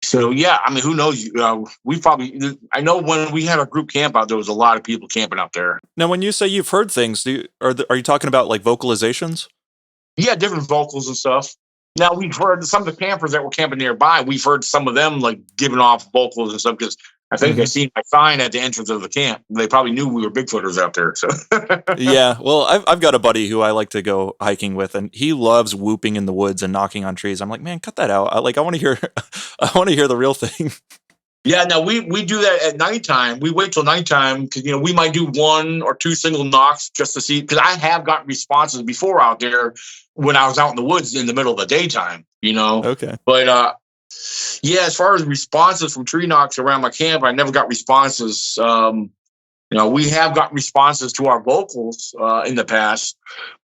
Speaker 1: so, yeah, I mean, who knows? I know when we had a group camp out, there was a lot of people camping out there.
Speaker 2: Now, when you say you've heard things, are you talking about like vocalizations?
Speaker 1: Yeah, different vocals and stuff. Now, we've heard some of the campers that were camping nearby, we've heard some of them like giving off vocals and stuff because I think they seen my sign at the entrance of the camp. They probably knew we were Bigfooters out there. So
Speaker 2: Yeah, well, I've got a buddy who I like to go hiking with, and he loves whooping in the woods and knocking on trees. I'm like, man, cut that out. I want to hear, I want to hear the real thing.
Speaker 1: Yeah, no, we do that at nighttime. We wait till nighttime because we might do 1 or 2 single knocks just to see. Because I have gotten responses before out there when I was out in the woods in the middle of the daytime.
Speaker 2: Okay.
Speaker 1: But yeah, as far as responses from tree knocks around my camp, I never got responses. We have got responses to our vocals in the past,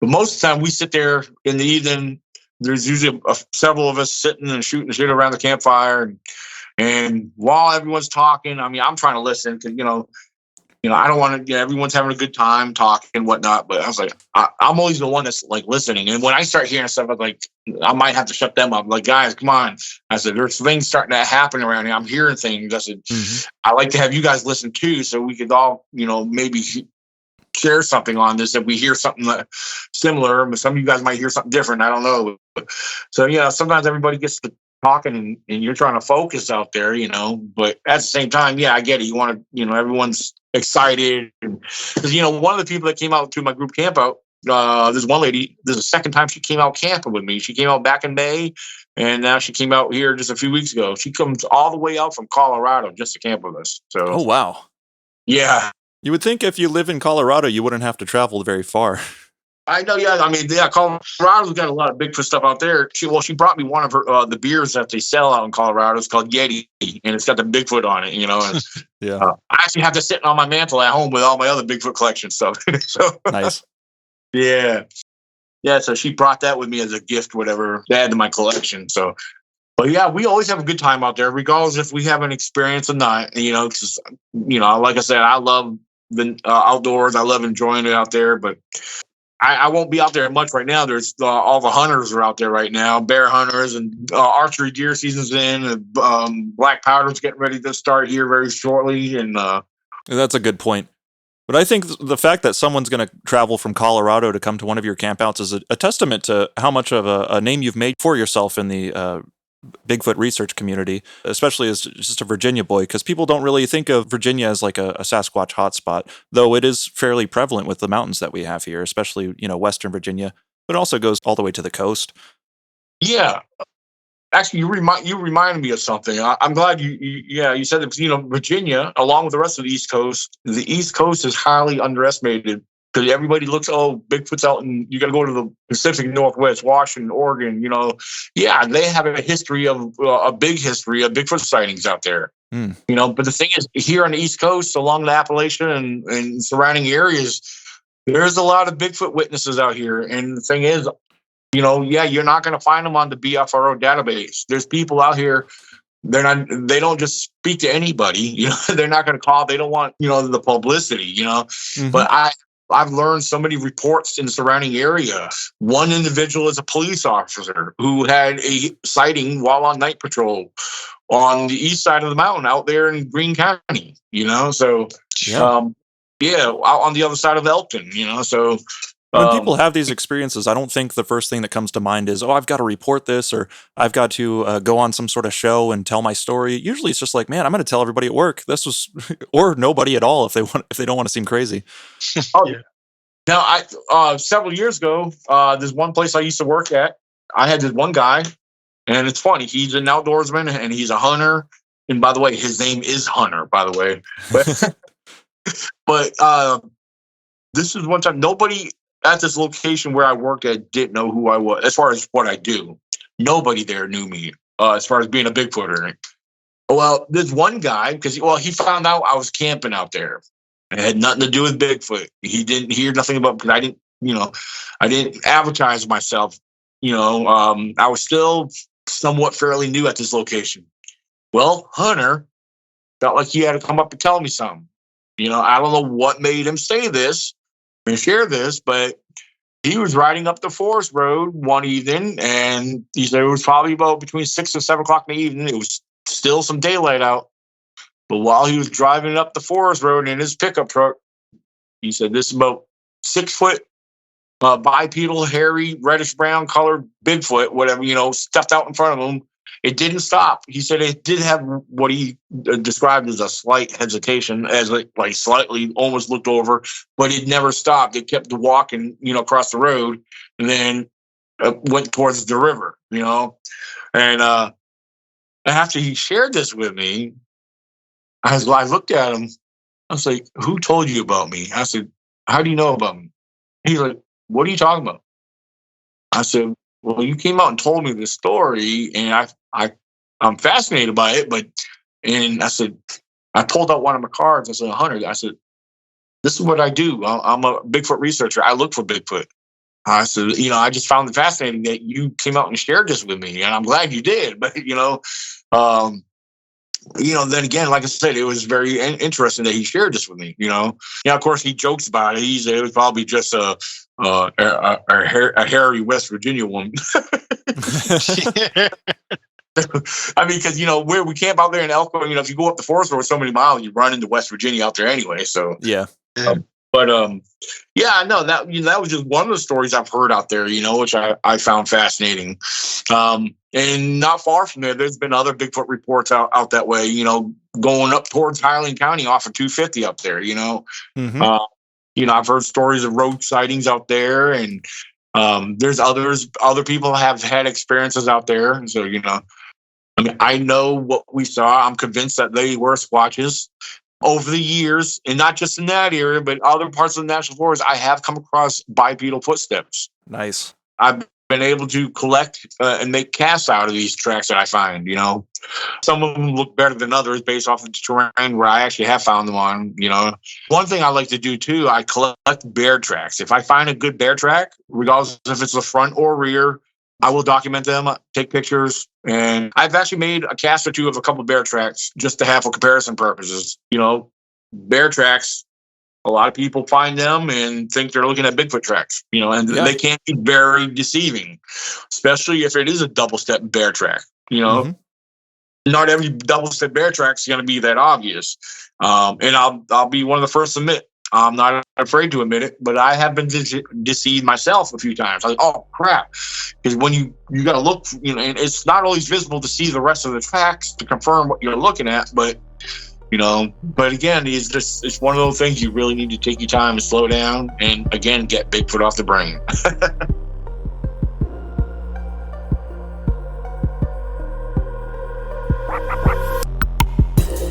Speaker 1: but most of the time we sit there in the evening. There's usually several of us sitting and shooting shit around the campfire. And while everyone's talking, I mean, I'm trying to listen because, I don't want to, everyone's having a good time talking and whatnot. But I was like, I'm always the one that's like listening. And when I start hearing stuff, I'm like, I might have to shut them up. Like, guys, come on. I said, there's things starting to happen around here. I'm hearing things. I said, I like to have you guys listen too, so we could all, maybe share something on this if we hear something similar. But some of you guys might hear something different. I don't know. So, sometimes everybody gets to talking and you're trying to focus out there, but at the same time, I get it. You want to, everyone's excited. Because, one of the people that came out to my group camp out, this one lady, this is the second time she came out camping with me. She came out back in May, and now she came out here just a few weeks ago. She comes all the way out from Colorado just to camp with us. So,
Speaker 2: oh, wow.
Speaker 1: Yeah.
Speaker 2: You would think if you live in Colorado, you wouldn't have to travel very far.
Speaker 1: I know, yeah. I mean, Colorado's got a lot of Bigfoot stuff out there. She brought me one of her the beers that they sell out in Colorado. It's called Yeti, and it's got the Bigfoot on it. And,
Speaker 2: Yeah.
Speaker 1: I actually have to sit on my mantle at home with all my other Bigfoot collection stuff. So
Speaker 2: Nice.
Speaker 1: Yeah. So she brought that with me as a gift, whatever, to add to my collection. So, but yeah, we always have a good time out there, regardless if we have an experience or not. Because like I said, I love the outdoors. I love enjoying it out there, but I won't be out there much right now. There's all the hunters are out there right now, bear hunters, and archery deer season's in. And, black powder's getting ready to start here very shortly. And
Speaker 2: that's a good point. But I think the fact that someone's going to travel from Colorado to come to one of your campouts is a testament to how much of a name you've made for yourself in the Bigfoot research community, especially as just a Virginia boy, because people don't really think of Virginia as like a Sasquatch hotspot, though it is fairly prevalent with the mountains that we have here, especially, Western Virginia, but it also goes all the way to the coast.
Speaker 1: Yeah. Actually, you reminded me of something. I'm glad you said that. Virginia, along with the rest of the East Coast is highly underestimated because everybody looks, Bigfoot's out, and you got to go to the Pacific Northwest, Washington, Oregon. They have a history of a big history of Bigfoot sightings out there. But the thing is, here on the East Coast, along the Appalachian and surrounding areas, there's a lot of Bigfoot witnesses out here. And the thing is, Yeah, you're not going to find them on the BFRO database. There's people out here. They don't just speak to anybody. They're not going to call. They don't want, the publicity, But I've learned so many reports in the surrounding area. One individual is a police officer who had a sighting while on night patrol on the east side of the mountain out there in Greene County, So, out on the other side of Elkton, So
Speaker 2: when people have these experiences, I don't think the first thing that comes to mind is, I've got to report this, or I've got to go on some sort of show and tell my story. Usually it's just like, man, I'm going to tell everybody at work this was, or nobody at all if they don't want to seem crazy.
Speaker 1: Now, several years ago, there's one place I used to work at. I had this one guy, and it's funny. He's an outdoorsman and he's a hunter. And by the way, his name is Hunter, by the way. But this is one time nobody at this location where I worked at didn't know who I was as far as what I do. Nobody there knew me as far as being a Bigfooter. Well, this one guy, because he found out I was camping out there. It had nothing to do with Bigfoot. He didn't hear nothing about, because I didn't advertise myself. I was still somewhat fairly new at this location. Well, Hunter felt like he had to come up and tell me something. I don't know what made him say this and share this, but he was riding up the forest road one evening, and he said it was probably about between 6 and 7 o'clock in the evening. It was still some daylight out. But while he was driving up the forest road in his pickup truck, he said, this is about 6 foot bipedal, hairy, reddish brown colored Bigfoot, whatever, stepped out in front of him. It didn't stop. He said it did have what he described as a slight hesitation, as it like slightly almost looked over, but it never stopped. It kept walking, across the road, and then went towards the river, And after he shared this with me, I looked at him. I was like, who told you about me? I said, how do you know about me? He's like, what are you talking about? I said, well, you came out and told me this story, and I'm fascinated by it. And I said, I pulled out one of my cards. I said, Hunter, I said, this is what I do. I'm a Bigfoot researcher. I look for Bigfoot. I said, I just found it fascinating that you came out and shared this with me, and I'm glad you did. But, then again, like I said, it was very interesting that he shared this with me, of course, he jokes about it. He said it was probably just a hairy West Virginia woman. I mean, because, where we camp out there in Elko, if you go up the forest road so many miles, you run into West Virginia out there anyway. So,
Speaker 2: yeah.
Speaker 1: That was just one of the stories I've heard out there, which I found fascinating. And not far from there, there's been other Bigfoot reports out that way, going up towards Highland County off of 250 up there, I've heard stories of road sightings out there, and there's other people have had experiences out there. So, I know what we saw. I'm convinced that they were Squatches. Over the years, and not just in that area, but other parts of the national forest, I have come across bipedal footsteps.
Speaker 2: Nice.
Speaker 1: I've been able to collect and make casts out of these tracks that I find, Some of them look better than others based off of the terrain where I actually have found them on, One thing I like to do, too, I collect bear tracks. If I find a good bear track, regardless if it's the front or rear, I will document them, take pictures, and I've actually made a cast or two of a couple of bear tracks just to have for comparison purposes. Bear tracks, a lot of people find them and think they're looking at Bigfoot tracks, They can be very deceiving, especially if it is a double-step bear track, Not every double-step bear track is going to be that obvious. And I'll be one of the first to admit, I'm not afraid to admit it, but I have been deceived myself a few times. Like, oh crap! Because when you got to look, and it's not always visible to see the rest of the tracks to confirm what you're looking at. But but again, it's one of those things you really need to take your time and slow down, and again, get Bigfoot off the brain.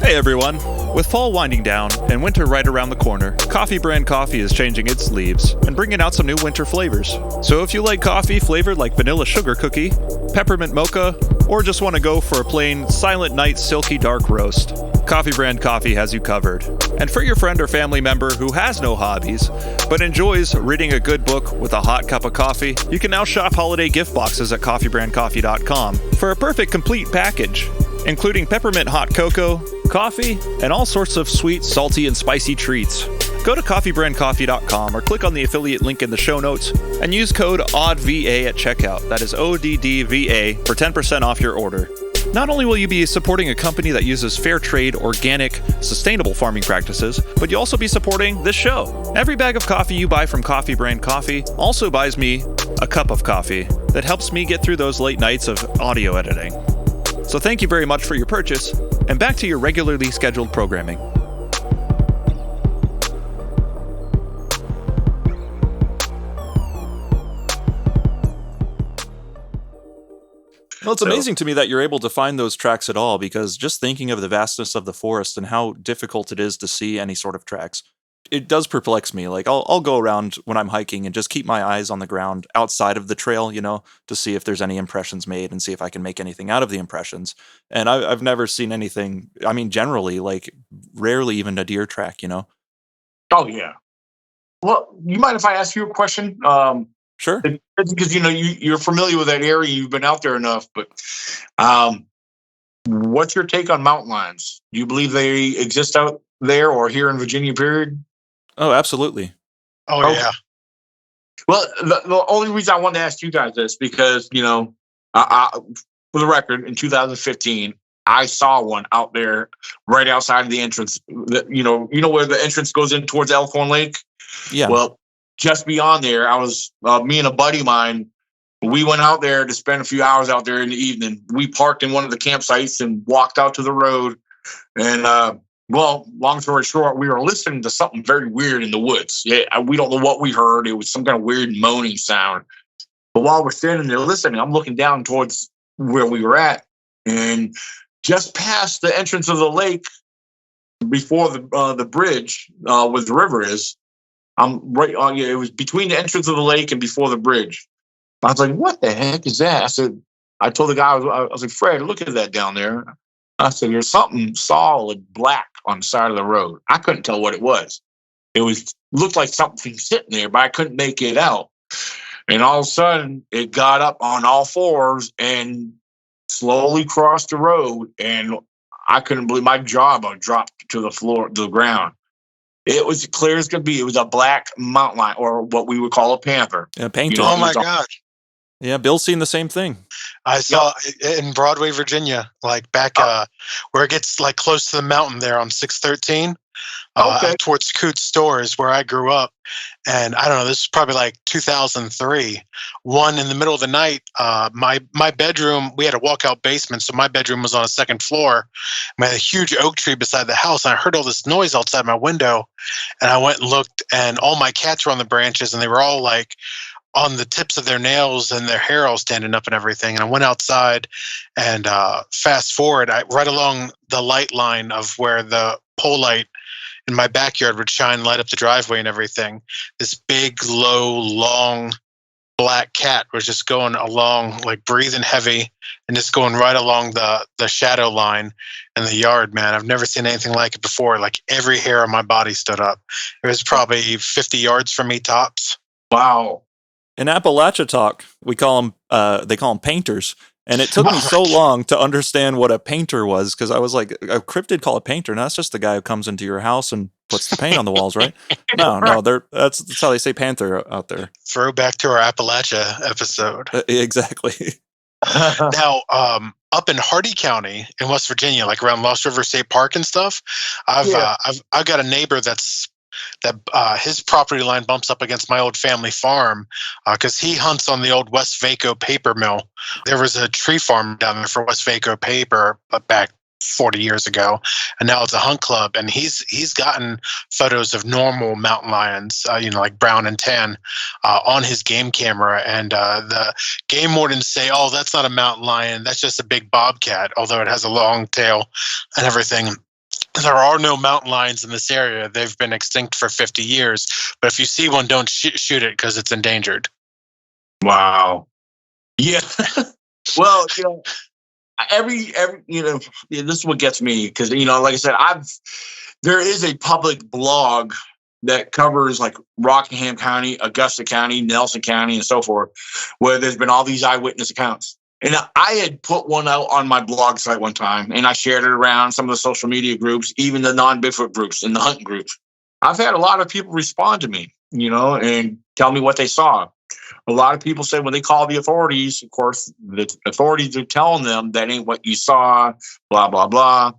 Speaker 2: Hey everyone! With fall winding down and winter right around the corner, Coffee Brand Coffee is changing its leaves and bringing out some new winter flavors. So if you like coffee flavored like vanilla sugar cookie, peppermint mocha, or just want to go for a plain Silent Night Silky Dark Roast, Coffee Brand Coffee has you covered. And for your friend or family member who has no hobbies, but enjoys reading a good book with a hot cup of coffee, you can now shop holiday gift boxes at coffeebrandcoffee.com for a perfect complete package, including peppermint hot cocoa, coffee, and all sorts of sweet, salty, and spicy treats. Go to coffeebrandcoffee.com or click on the affiliate link in the show notes and use code ODDVA at checkout. That is ODDVA for 10% off your order. Not only will you be supporting a company that uses fair trade, organic, sustainable farming practices, but you'll also be supporting this show. Every bag of coffee you buy from Coffee Brand Coffee also buys me a cup of coffee that helps me get through those late nights of audio editing. So thank you very much for your purchase, and back to your regularly scheduled programming. Well, it's amazing to me that you're able to find those tracks at all, because just thinking of the vastness of the forest and how difficult it is to see any sort of tracks, it does perplex me. Like, I'll go around when I'm hiking and just keep my eyes on the ground outside of the trail, to see if there's any impressions made and see if I can make anything out of the impressions. And I've never seen anything, generally, like, rarely even a deer track,
Speaker 1: Oh, yeah. Well, you mind if I ask you a question?
Speaker 2: Sure.
Speaker 1: Because you're familiar with that area, you've been out there enough. But what's your take on mountain lions? Do you believe they exist out there or here in Virginia? Period.
Speaker 2: Oh, absolutely.
Speaker 4: Oh yeah.
Speaker 1: Well, the only reason I wanted to ask you guys this because for the record, in 2015, I saw one out there right outside of the entrance. You know where the entrance goes in towards Elkhorn Lake.
Speaker 2: Yeah.
Speaker 1: Well, just beyond there, I was me and a buddy of mine. We went out there to spend a few hours out there in the evening. We parked in one of the campsites and walked out to the road. And long story short, we were listening to something very weird in the woods. Yeah, we don't know what we heard. It was some kind of weird moaning sound. But while we're standing there listening, I'm looking down towards where we were at, and just past the entrance of the lake, before the bridge where the river is. I'm right on. It was between the entrance of the lake and before the bridge. I was like, "What the heck is that?" I told the guy, I was like, "Fred, look at that down there." I said, "There's something solid black on the side of the road." I couldn't tell what it was. It looked like something sitting there, but I couldn't make it out. And all of a sudden, it got up on all fours and slowly crossed the road, and I couldn't believe my jaw about dropped to the ground. It was clear as could be. It was a black mountain lion, or what we would call a panther.
Speaker 2: A painter.
Speaker 4: Oh my gosh.
Speaker 2: Yeah, Bill's seen the same thing.
Speaker 4: I saw in Broadway, Virginia, like back where it gets like close to the mountain there on 613. Towards Coots Stores, where I grew up. And I don't know, this is probably like 2003. One in the middle of the night, my bedroom, we had a walkout basement, so my bedroom was on a second floor. We had a huge oak tree beside the house, and I heard all this noise outside my window. And I went and looked, and all my cats were on the branches, and they were all like on the tips of their nails and their hair all standing up and everything. And I went outside, and fast forward, right along the light line of where the pole light in my backyard would light up the driveway and everything. This big, low, long, black cat was just going along, like breathing heavy, and just going right along the shadow line in the yard, man. I've never seen anything like it before. Like every hair on my body stood up. It was probably 50 yards from me tops.
Speaker 1: Wow.
Speaker 2: In Appalachia talk, they call them painters. And it took me so long to understand what a painter was, because I was like, a cryptid called a painter, and that's just the guy who comes into your house and puts the paint on the walls, right? No, that's how they say panther out there.
Speaker 4: Throwback to our Appalachia episode.
Speaker 2: Exactly.
Speaker 4: Now, up in Hardy County in West Virginia, like around Lost River State Park and stuff, I've got a neighbor that his property line bumps up against my old family farm because he hunts on the old West Vaco paper mill. There was a tree farm down there for West Vaco paper back 40 years ago, and now it's a hunt club. And he's gotten photos of normal mountain lions, like brown and tan, on his game camera. And the game wardens say, "Oh, that's not a mountain lion. That's just a big bobcat," although it has a long tail and everything. There are no mountain lions in this area. They've been extinct for 50 years. But if you see one, don't shoot it because it's endangered.
Speaker 1: Wow. Yeah. Well, every this is what gets me because like I said, there is a public blog that covers like Rockingham County, Augusta County, Nelson County, and so forth, where there's been all these eyewitness accounts. And I had put one out on my blog site one time, and I shared it around some of the social media groups, even the non-Bigfoot groups and the hunting groups. I've had a lot of people respond to me, and tell me what they saw. A lot of people said when they call the authorities, of course, the authorities are telling them that ain't what you saw, blah, blah, blah.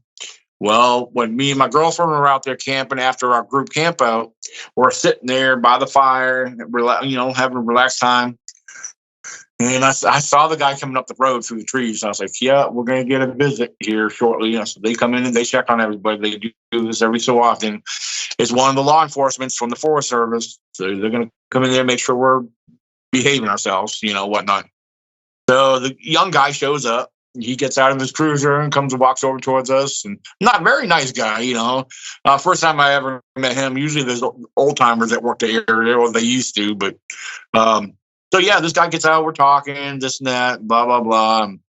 Speaker 1: Well, when me and my girlfriend were out there camping after our group camp out, we're sitting there by the fire, having a relaxed time. And I saw the guy coming up the road through the trees. I was like, yeah, we're going to get a visit here shortly. So they come in and they check on everybody. They do this every so often. It's one of the law enforcement from the Forest Service. So they're going to come in there and make sure we're behaving ourselves, whatnot. So the young guy shows up. He gets out of his cruiser and comes and walks over towards us. And not a very nice guy, First time I ever met him. Usually there's old timers that work the area, or they used to. But so yeah, this guy gets out. We're talking this and that, blah blah blah. And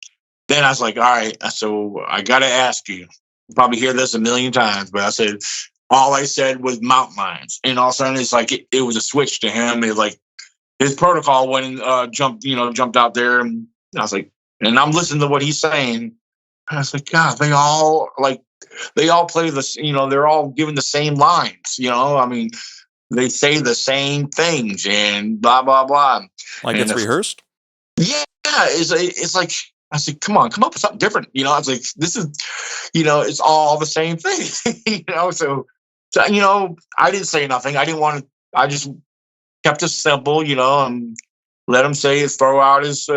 Speaker 1: then I was like, all right. So I got to ask you. You probably hear this a million times, but all I said was mountain lions, and all of a sudden it's like it was a switch to him. It like his protocol went and jumped out there, and I was like. And I'm listening to what he's saying. And I was like, God, they all play this, they're all giving the same lines, I mean, they say the same things and blah, blah, blah.
Speaker 2: Like
Speaker 1: and
Speaker 2: it's rehearsed?
Speaker 1: Yeah. It's like, I said, come on, come up with something different. I was like, this is, it's all the same thing, so, I didn't say nothing. I just kept it simple, and let him say his, throw out his,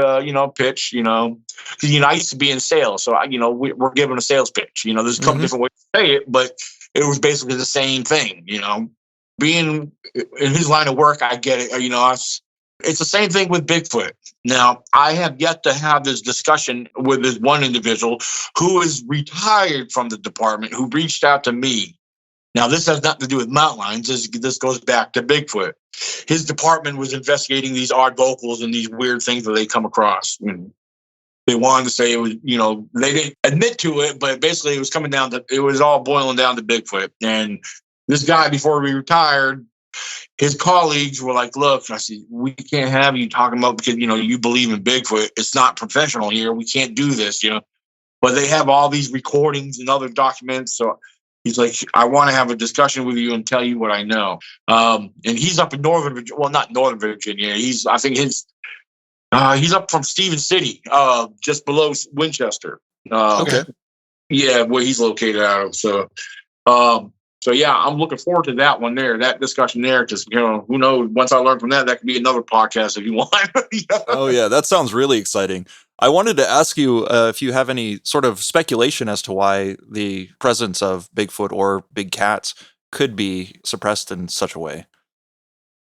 Speaker 1: pitch, because, I used to be in sales. So, we're given a sales pitch, there's a couple different ways to say it, but it was basically the same thing, being in his line of work, I get it. It's the same thing with Bigfoot. Now, I have yet to have this discussion with this one individual who is retired from the department, who reached out to me. Now, this has nothing to do with mountain lions. This goes back to Bigfoot. His department was investigating these odd vocals and these weird things that they come across. And they wanted to say it was, they didn't admit to it, but basically it was all boiling down to Bigfoot. And this guy, before he retired, his colleagues were like, look, I said, we can't have you talking about because, you believe in Bigfoot. It's not professional here. We can't do this, But they have all these recordings and other documents. So he's like, I want to have a discussion with you and tell you what I know. And he's up in Northern Virginia. Well, not Northern Virginia. He's up from Stephen City, just below Winchester.
Speaker 2: Okay.
Speaker 1: Yeah, where he's located out of. So yeah, I'm looking forward to that one there, that discussion there, because who knows? Once I learn from that could be another podcast if you want.
Speaker 2: Oh yeah, that sounds really exciting. I wanted to ask you if you have any sort of speculation as to why the presence of Bigfoot or big cats could be suppressed in such a way.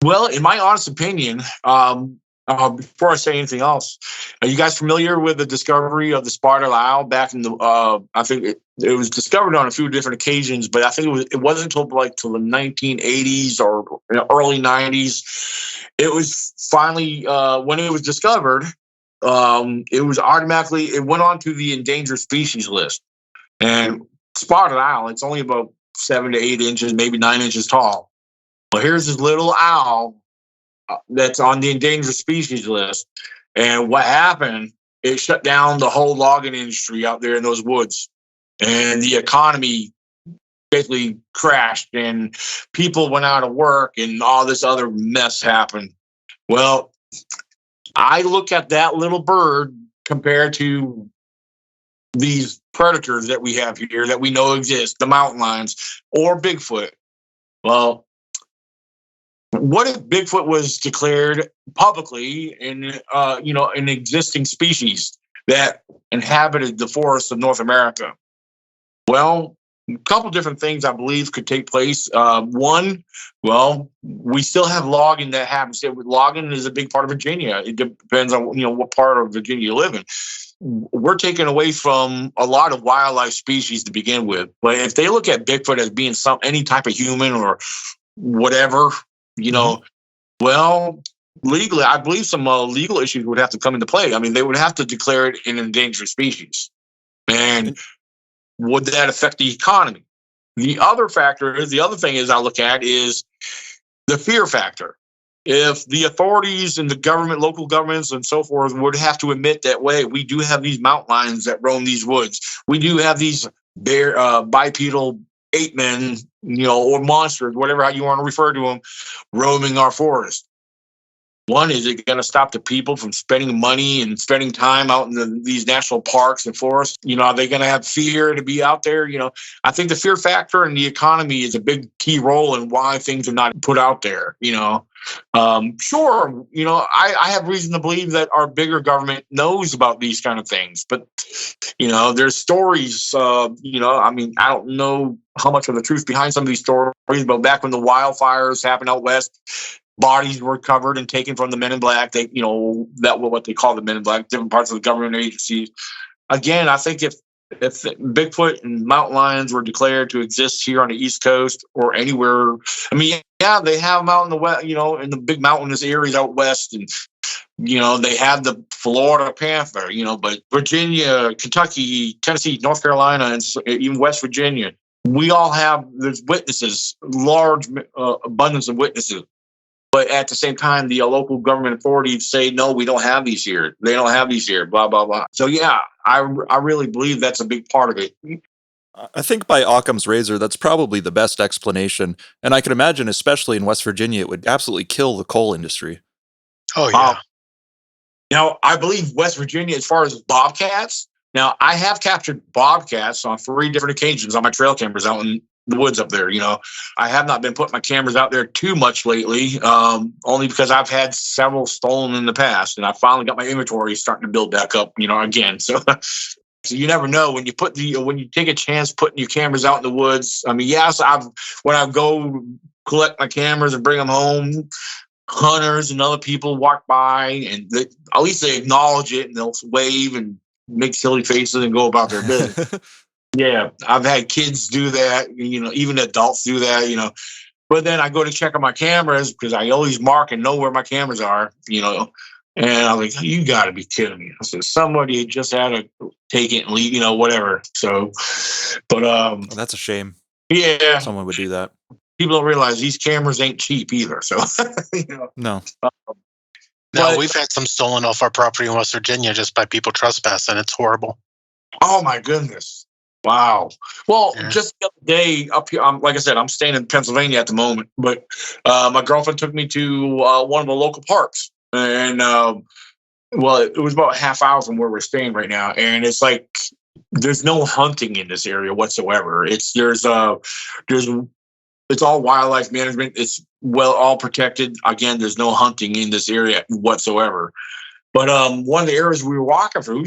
Speaker 1: Well, in my honest opinion, before I say anything else, are you guys familiar with the discovery of the spotted owl back in the? I think it was discovered on a few different occasions, but I think it wasn't until till the 1980s or early 90s. It was finally when it was discovered. It was automatically, it went on to the endangered species list. And spotted owl, it's only about 7 to 8 inches, maybe 9 inches tall. Well, here's this little owl that's on the endangered species list. And what happened, it shut down the whole logging industry out there in those woods. And the economy basically crashed and people went out of work and all this other mess happened. Well, I look at that little bird compared to these predators that we have here that we know exist, the mountain lions or Bigfoot. Well, what if Bigfoot was declared publicly in, an existing species that inhabited the forests of North America? Well, a couple different things I believe could take place. One, well, we still have logging that happens. Logging is a big part of Virginia. It depends on what part of Virginia you live in. We're taking away from a lot of wildlife species to begin with. But if they look at Bigfoot as being any type of human or whatever, well, legally, I believe some legal issues would have to come into play. I mean, they would have to declare it an endangered species. And would that affect the economy? The other thing is I look at is the fear factor. If the authorities and the government, local governments and so forth would have to admit that, way we do have these mountain lions that roam these woods. We do have these bipedal ape men, or monsters, whatever how you want to refer to them, roaming our forest. One, is it going to stop the people from spending money and spending time out in these national parks and forests? Are they going to have fear to be out there? I think the fear factor and the economy is a big key role in why things are not put out there. Sure, I have reason to believe that our bigger government knows about these kind of things, but there's stories. I don't know how much of the truth behind some of these stories, but back when the wildfires happened out west, bodies were covered and taken from the Men in Black. They, that was what they call the Men in Black, different parts of the government agencies. Again, I think if Bigfoot and mountain lions were declared to exist here on the East Coast or anywhere, they have them out in the west, in the big mountainous areas out west, and they have the Florida panther, but Virginia, Kentucky, Tennessee, North Carolina, and even West Virginia, we all have there's witnesses, large abundance of witnesses. But at the same time, the local government authorities say, no, we don't have these here. They don't have these here, blah, blah, blah. So, yeah, I really believe that's a big part of it.
Speaker 2: I think by Occam's razor, that's probably the best explanation. And I can imagine, especially in West Virginia, it would absolutely kill the coal industry.
Speaker 4: Oh, yeah.
Speaker 1: Now, I believe West Virginia, as far as bobcats, now I have captured bobcats on 3 different occasions on my trail cameras out in the woods up there. I have not been putting my cameras out there too much lately, only because I've had several stolen in the past, and I finally got my inventory starting to build back up, again. So you never know when you take a chance putting your cameras out in the woods. Yes, when I go collect my cameras and bring them home, hunters and other people walk by, and at least they acknowledge it and they'll wave and make silly faces and go about their business. Yeah, I've had kids do that, even adults do that, But then I go to check on my cameras because I always mark and know where my cameras are, and I'm like, you got to be kidding me. I said, somebody just had to take it and leave, whatever. So, but
Speaker 2: well, that's a shame.
Speaker 1: Yeah,
Speaker 2: someone would do that.
Speaker 1: People don't realize these cameras ain't cheap either. So,
Speaker 2: No.
Speaker 4: No, we've had some stolen off our property in West Virginia just by people trespassing. It's horrible.
Speaker 1: Oh my goodness. Wow. Well, just the other day up here, like I said, I'm staying in Pennsylvania at the moment, but my girlfriend took me to one of the local parks, and it was about a half hour from where we're staying right now, and it's like there's no hunting in this area whatsoever. It's all wildlife management. It's all protected. Again, there's no hunting in this area whatsoever. But one of the areas we were walking through,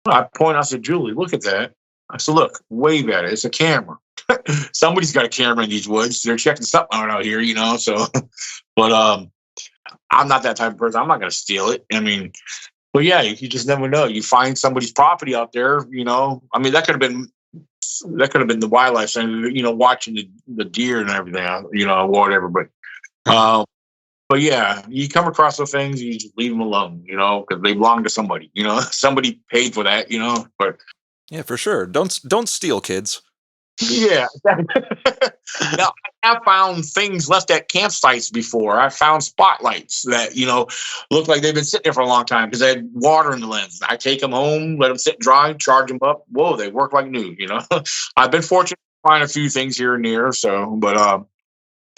Speaker 1: I said, Julie, look at that. I said, look, wave at it. It's a camera. Somebody's got a camera in these woods. They're checking something out here, So, but I'm not that type of person. I'm not going to steal it. But yeah, you just never know. You find somebody's property out there, that could have been the wildlife center, watching the deer and everything, whatever. But yeah, you come across those things, you just leave them alone, because they belong to somebody, somebody paid for that, but.
Speaker 2: Yeah, for sure. Don't steal, kids.
Speaker 1: Yeah. Now, I have found things left at campsites before. I found spotlights that, look like they've been sitting there for a long time because they had water in the lens. I take them home, let them sit dry, charge them up. Whoa, they work like new, I've been fortunate to find a few things here and there. So, but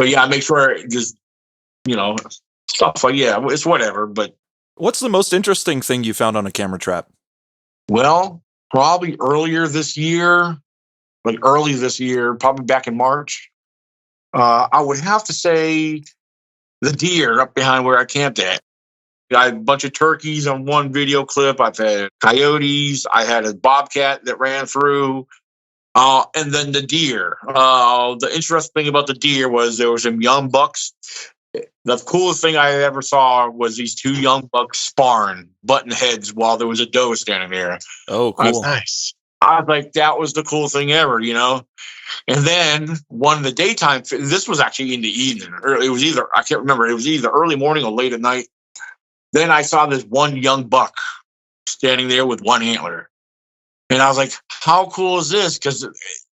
Speaker 1: yeah, I make sure just, stuff like, yeah, it's whatever. But
Speaker 2: what's the most interesting thing you found on a camera trap?
Speaker 1: Well, probably early this year, probably back in March. I would have to say the deer up behind where I camped at. I had a bunch of turkeys on one video clip. I've had coyotes. I had a bobcat that ran through. And then the deer. The interesting thing about the deer was there were some young bucks. The coolest thing I ever saw was these 2 young bucks sparring, butting heads while there was a doe standing there.
Speaker 2: Oh, cool.
Speaker 4: Nice.
Speaker 1: I was like, that was the coolest thing ever, And then one of the daytime, this was actually in the evening. It was I can't remember, it was either early morning or late at night. Then I saw this one young buck standing there with one antler. And I was like, how cool is this? Because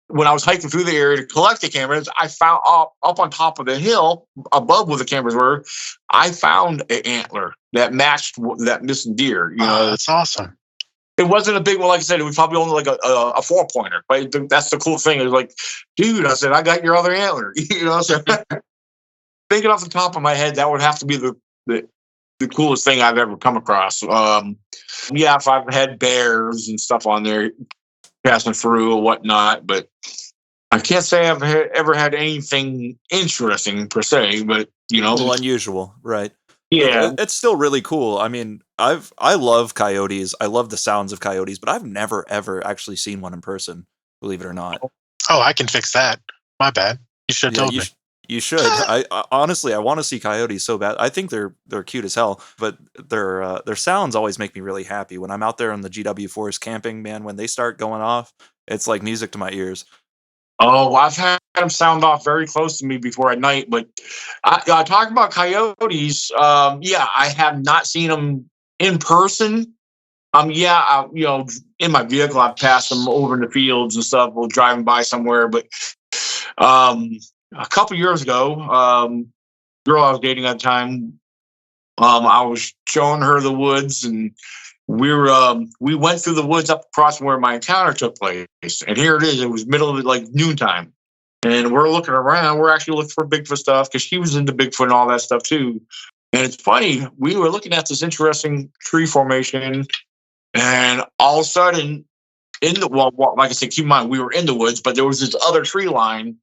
Speaker 1: when I was hiking through the area to collect the cameras, I found up on top of the hill above where the cameras were, I found an antler that matched that missing deer.
Speaker 4: That's awesome.
Speaker 1: It wasn't a big one, like I said. It was probably only like a 4-pointer. But that's the cool thing. It was like, dude, I said, I got your other antler. So thinking off the top of my head, that would have to be the coolest thing I've ever come across. If I've had bears and stuff on there passing through or whatnot, but I can't say I've ever had anything interesting per se, but
Speaker 2: a little unusual, right?
Speaker 1: Yeah,
Speaker 2: it's still really cool. I mean, I love coyotes. I love the sounds of coyotes, but I've never ever actually seen one in person. Believe it or not.
Speaker 4: Oh, I can fix that. My bad. You should have told me.
Speaker 2: You should. I honestly, I want to see coyotes so bad. I think they're cute as hell, but their sounds always make me really happy when I'm out there on the GW forest camping. Man, when they start going off, it's like music to my ears.
Speaker 1: Oh, I've had them sound off very close to me before at night. But talking about coyotes, I have not seen them in person. In my vehicle, I've passed them over in the fields and stuff while driving by somewhere. But a couple years ago, girl I was dating at the time, I was showing her the woods, and we went through the woods up across from where my encounter took place. And here it is. It was middle of like noontime. And we're looking around. We're actually looking for Bigfoot stuff because she was into Bigfoot and all that stuff too. And it's funny. We were looking at this interesting tree formation, and all of a sudden, like I said, keep in mind, we were in the woods, but there was this other tree line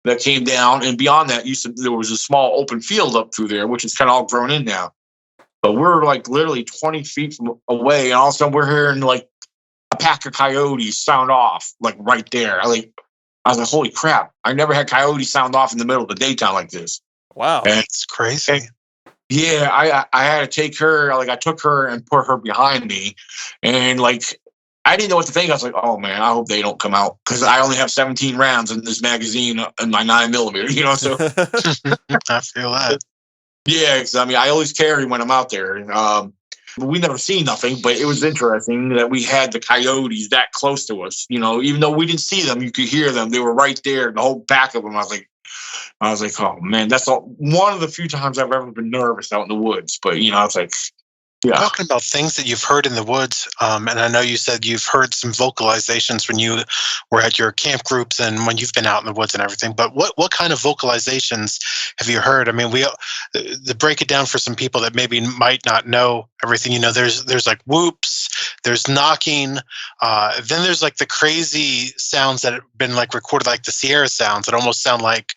Speaker 1: that came down. And beyond that, there was a small open field up through there, which is kind of all grown in now. But we're like literally 20 feet away, and all of a sudden we're hearing like a pack of coyotes sound off like right there. I was like, holy crap! I never had coyotes sound off in the middle of the daytime like this.
Speaker 2: Wow,
Speaker 4: that's crazy.
Speaker 1: Yeah, I had to take her. Like I took her and put her behind me, and like I didn't know what to think. I was like, oh man, I hope they don't come out because I only have 17 rounds in this magazine in my 9mm. So
Speaker 4: I feel that.
Speaker 1: Yeah, because I always carry when I'm out there. But we never seen nothing, but it was interesting that we had the coyotes that close to us. Even though we didn't see them, you could hear them. They were right there, the whole back of them. I was like, oh man, that's one of the few times I've ever been nervous out in the woods. But I was like, yeah.
Speaker 4: Talking about things that you've heard in the woods, and I know you said you've heard some vocalizations when you were at your camp groups and when you've been out in the woods and everything. But what kind of vocalizations have you heard? I mean, to break it down for some people that maybe might not know everything. There's like whoops, there's knocking, then there's like the crazy sounds that have been like recorded, like the Sierra sounds that almost sound like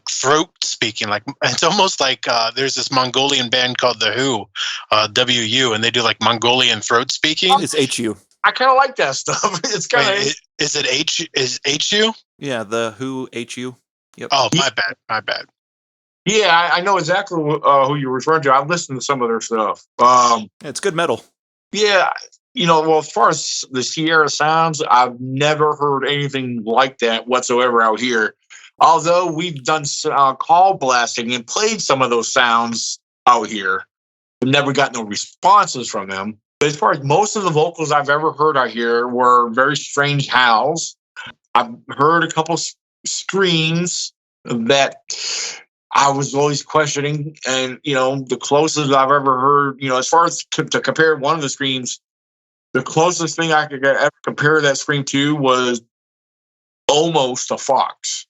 Speaker 4: throat speaking. Like it's almost like there's this Mongolian band called The Who, WU, and they do like Mongolian throat speaking.
Speaker 2: It's HU.
Speaker 1: I kind of like that stuff. It's kind of.
Speaker 4: Is it HU?
Speaker 2: Yeah, The Who, HU. Yep.
Speaker 4: Oh, my bad.
Speaker 1: Yeah, I know exactly who you're referring to. I've listened to some of their stuff.
Speaker 2: It's good metal. Yeah,
Speaker 1: as far as the Sierra sounds, I've never heard anything like that whatsoever out here. Although we've done call blasting and played some of those sounds out here, we've never got no responses from them. But as far as most of the vocals I've ever heard out here were very strange howls. I've heard a couple screams that I was always questioning. And, the closest I've ever heard, as far as to compare one of the screams, the closest thing I could ever compare that scream to was almost a fox.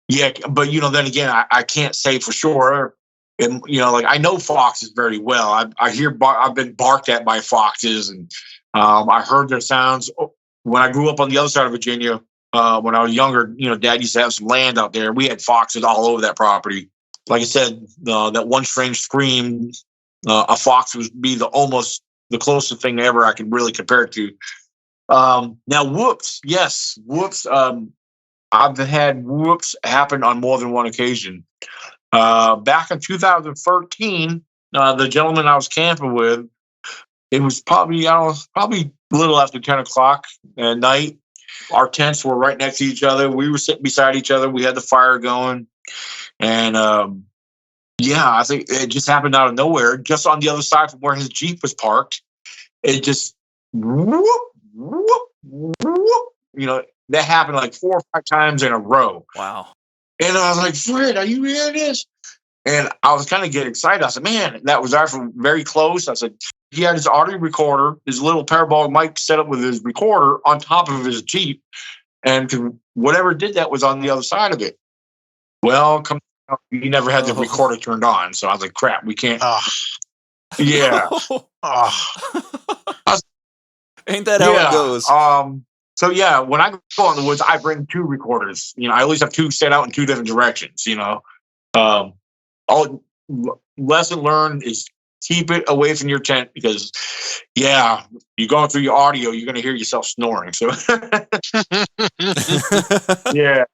Speaker 1: Yeah, but, then again, I can't say for sure. And, I know foxes very well. I've been barked at by foxes, and I heard their sounds. When I grew up on the other side of Virginia, when I was younger, Dad used to have some land out there. We had foxes all over that property. Like I said, that one strange scream, a fox would be almost the closest thing ever I could really compare it to. Now, whoops. Yes, whoops. I've had whoops happen on more than one occasion. Back in 2013, the gentleman I was camping with, it was probably a little after 10 o'clock at night. Our tents were right next to each other. We were sitting beside each other. We had the fire going. And I think it just happened out of nowhere, just on the other side from where his Jeep was parked. It just whoop, whoop, that happened like 4 or 5 times in a row.
Speaker 2: Wow.
Speaker 1: And I was like, Fred, are you hearing this? And I was kind of getting excited. I said, man, that was actually very close. I said, he had his audio recorder, his little parabolic mic set up with his recorder on top of his Jeep. And whatever did that was on the other side of it. Well, he never had the recorder turned on. So I was like, crap, we can't. Yeah.
Speaker 2: Ain't that how it goes?
Speaker 1: So yeah, when I go in the woods, I bring 2 recorders. I always have 2 set out in 2 different directions. All lesson learned is keep it away from your tent because, yeah, you're going through your audio, you're going to hear yourself snoring. So yeah.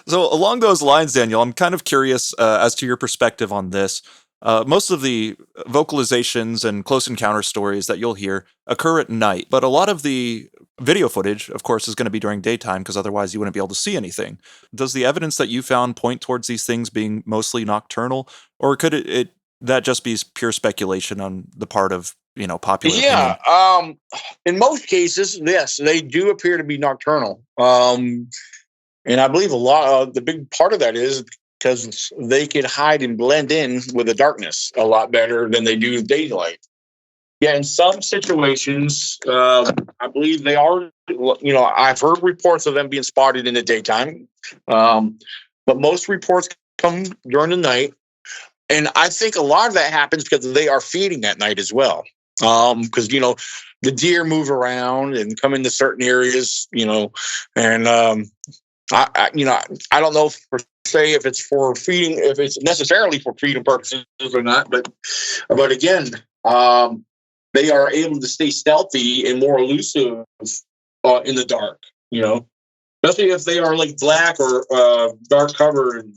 Speaker 2: So along those lines, Daniel, I'm kind of curious as to your perspective on this. Most of the vocalizations and close encounter stories that you'll hear occur at night, but a lot of the video footage, of course, is going to be during daytime because otherwise you wouldn't be able to see anything. Does the evidence that you found point towards these things being mostly nocturnal, or could it that just be pure speculation on the part of popular opinion?
Speaker 1: In most cases, yes, they do appear to be nocturnal. And I believe a lot the big part of that is because they can hide and blend in with the darkness a lot better than they do daylight. Yeah, in some situations, I believe they are. I've heard reports of them being spotted in the daytime, but most reports come during the night. And I think a lot of that happens because they are feeding at night as well. Because the deer move around and come into certain areas, and I don't know per se if it's for feeding, if it's necessarily for feeding purposes or not, but again, they are able to stay stealthy and more elusive in the dark, especially if they are like black or dark covered,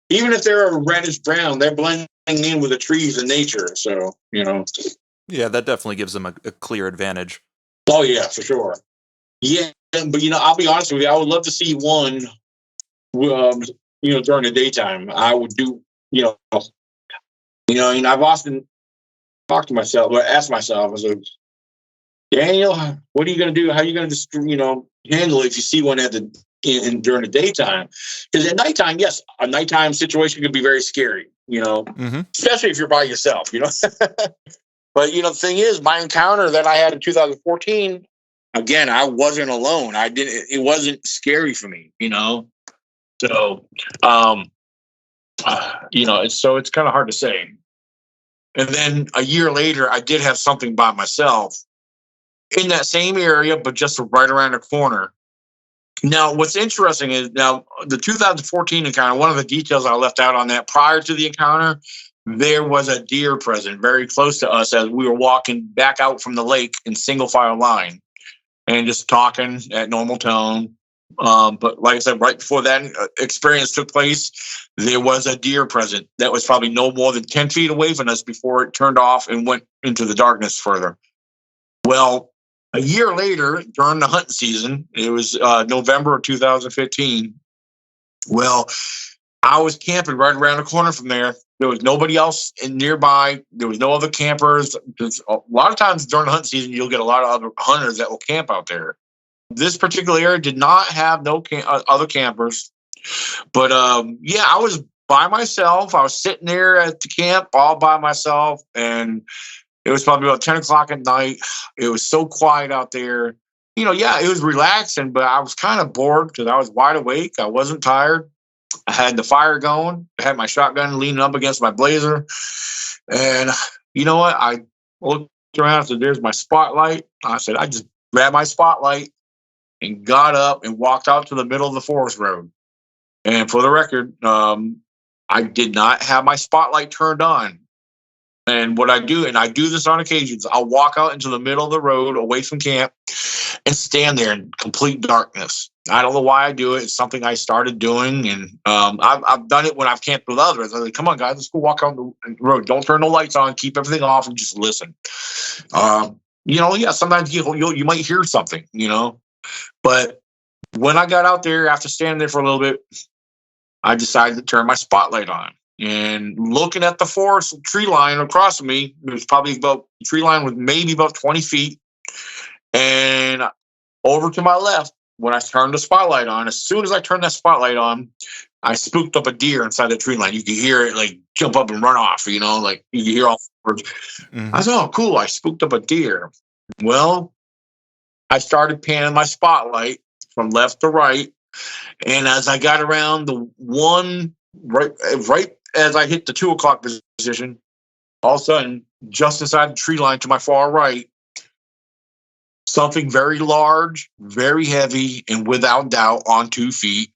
Speaker 1: even if they're a reddish brown, they're blending in with the trees and nature. So,
Speaker 2: Yeah, that definitely gives them a clear advantage.
Speaker 1: Oh, yeah, for sure. Yeah, but, I'll be honest with you. I would love to see one, during the daytime. I would do, and I've often talked to myself, or asked myself, I was like, Daniel, what are you going to do? How are you going to, handle it if you see one during the daytime? Because at nighttime, yes, a nighttime situation could be very scary, especially if you're by yourself, But, the thing is, my encounter that I had in 2014, again, I wasn't alone. It wasn't scary for me, So, it's kind of hard to say. And then a year later, I did have something by myself in that same area, but just right around the corner. Now, what's interesting is the 2014 encounter, one of the details I left out on that prior to the encounter, there was a deer present very close to us as we were walking back out from the lake in single file line and just talking at normal tone. But like I said, right before that experience took place, there was a deer present that was probably no more than 10 feet away from us before it turned off and went into the darkness further. Well, a year later, during the hunting season, it was November of 2015. Well, I was camping right around the corner from there. There was nobody else nearby. There was no other campers. A lot of times during the hunting season, you'll get a lot of other hunters that will camp out there. This particular area did not have other campers. But, I was by myself. I was sitting there at the camp all by myself. And it was probably about 10 o'clock at night. It was so quiet out there. It was relaxing, but I was kind of bored because I was wide awake. I wasn't tired. I had the fire going. I had my shotgun leaning up against my blazer. And you know what? I looked around and said, there's my spotlight. I said, I just grabbed my spotlight and got up and walked out to the middle of the forest road. And for the record, I did not have my spotlight turned on. And what I do, and I do this on occasions, I'll walk out into the middle of the road away from camp and stand there in complete darkness. I don't know why I do it. It's something I started doing. And I've done it when I've camped with others. I'm like, come on, guys, let's go walk out the road. Don't turn the lights on. Keep everything off and just listen. Sometimes you might hear something, But when I got out there after standing there for a little bit, I decided to turn my spotlight on. And looking at the forest tree line across from me, it was probably tree line was maybe about 20 feet. And over to my left, when I turned the spotlight on, as soon as I turned that spotlight on, I spooked up a deer inside the tree line. You could hear it like jump up and run off, like you could hear all the words. I said, oh, cool. I spooked up a deer. Well, I started panning my spotlight from left to right. And as I got around the one, right as I hit the 2:00 position, all of a sudden, just inside the tree line to my far right, something very large, very heavy, and without doubt on 2 feet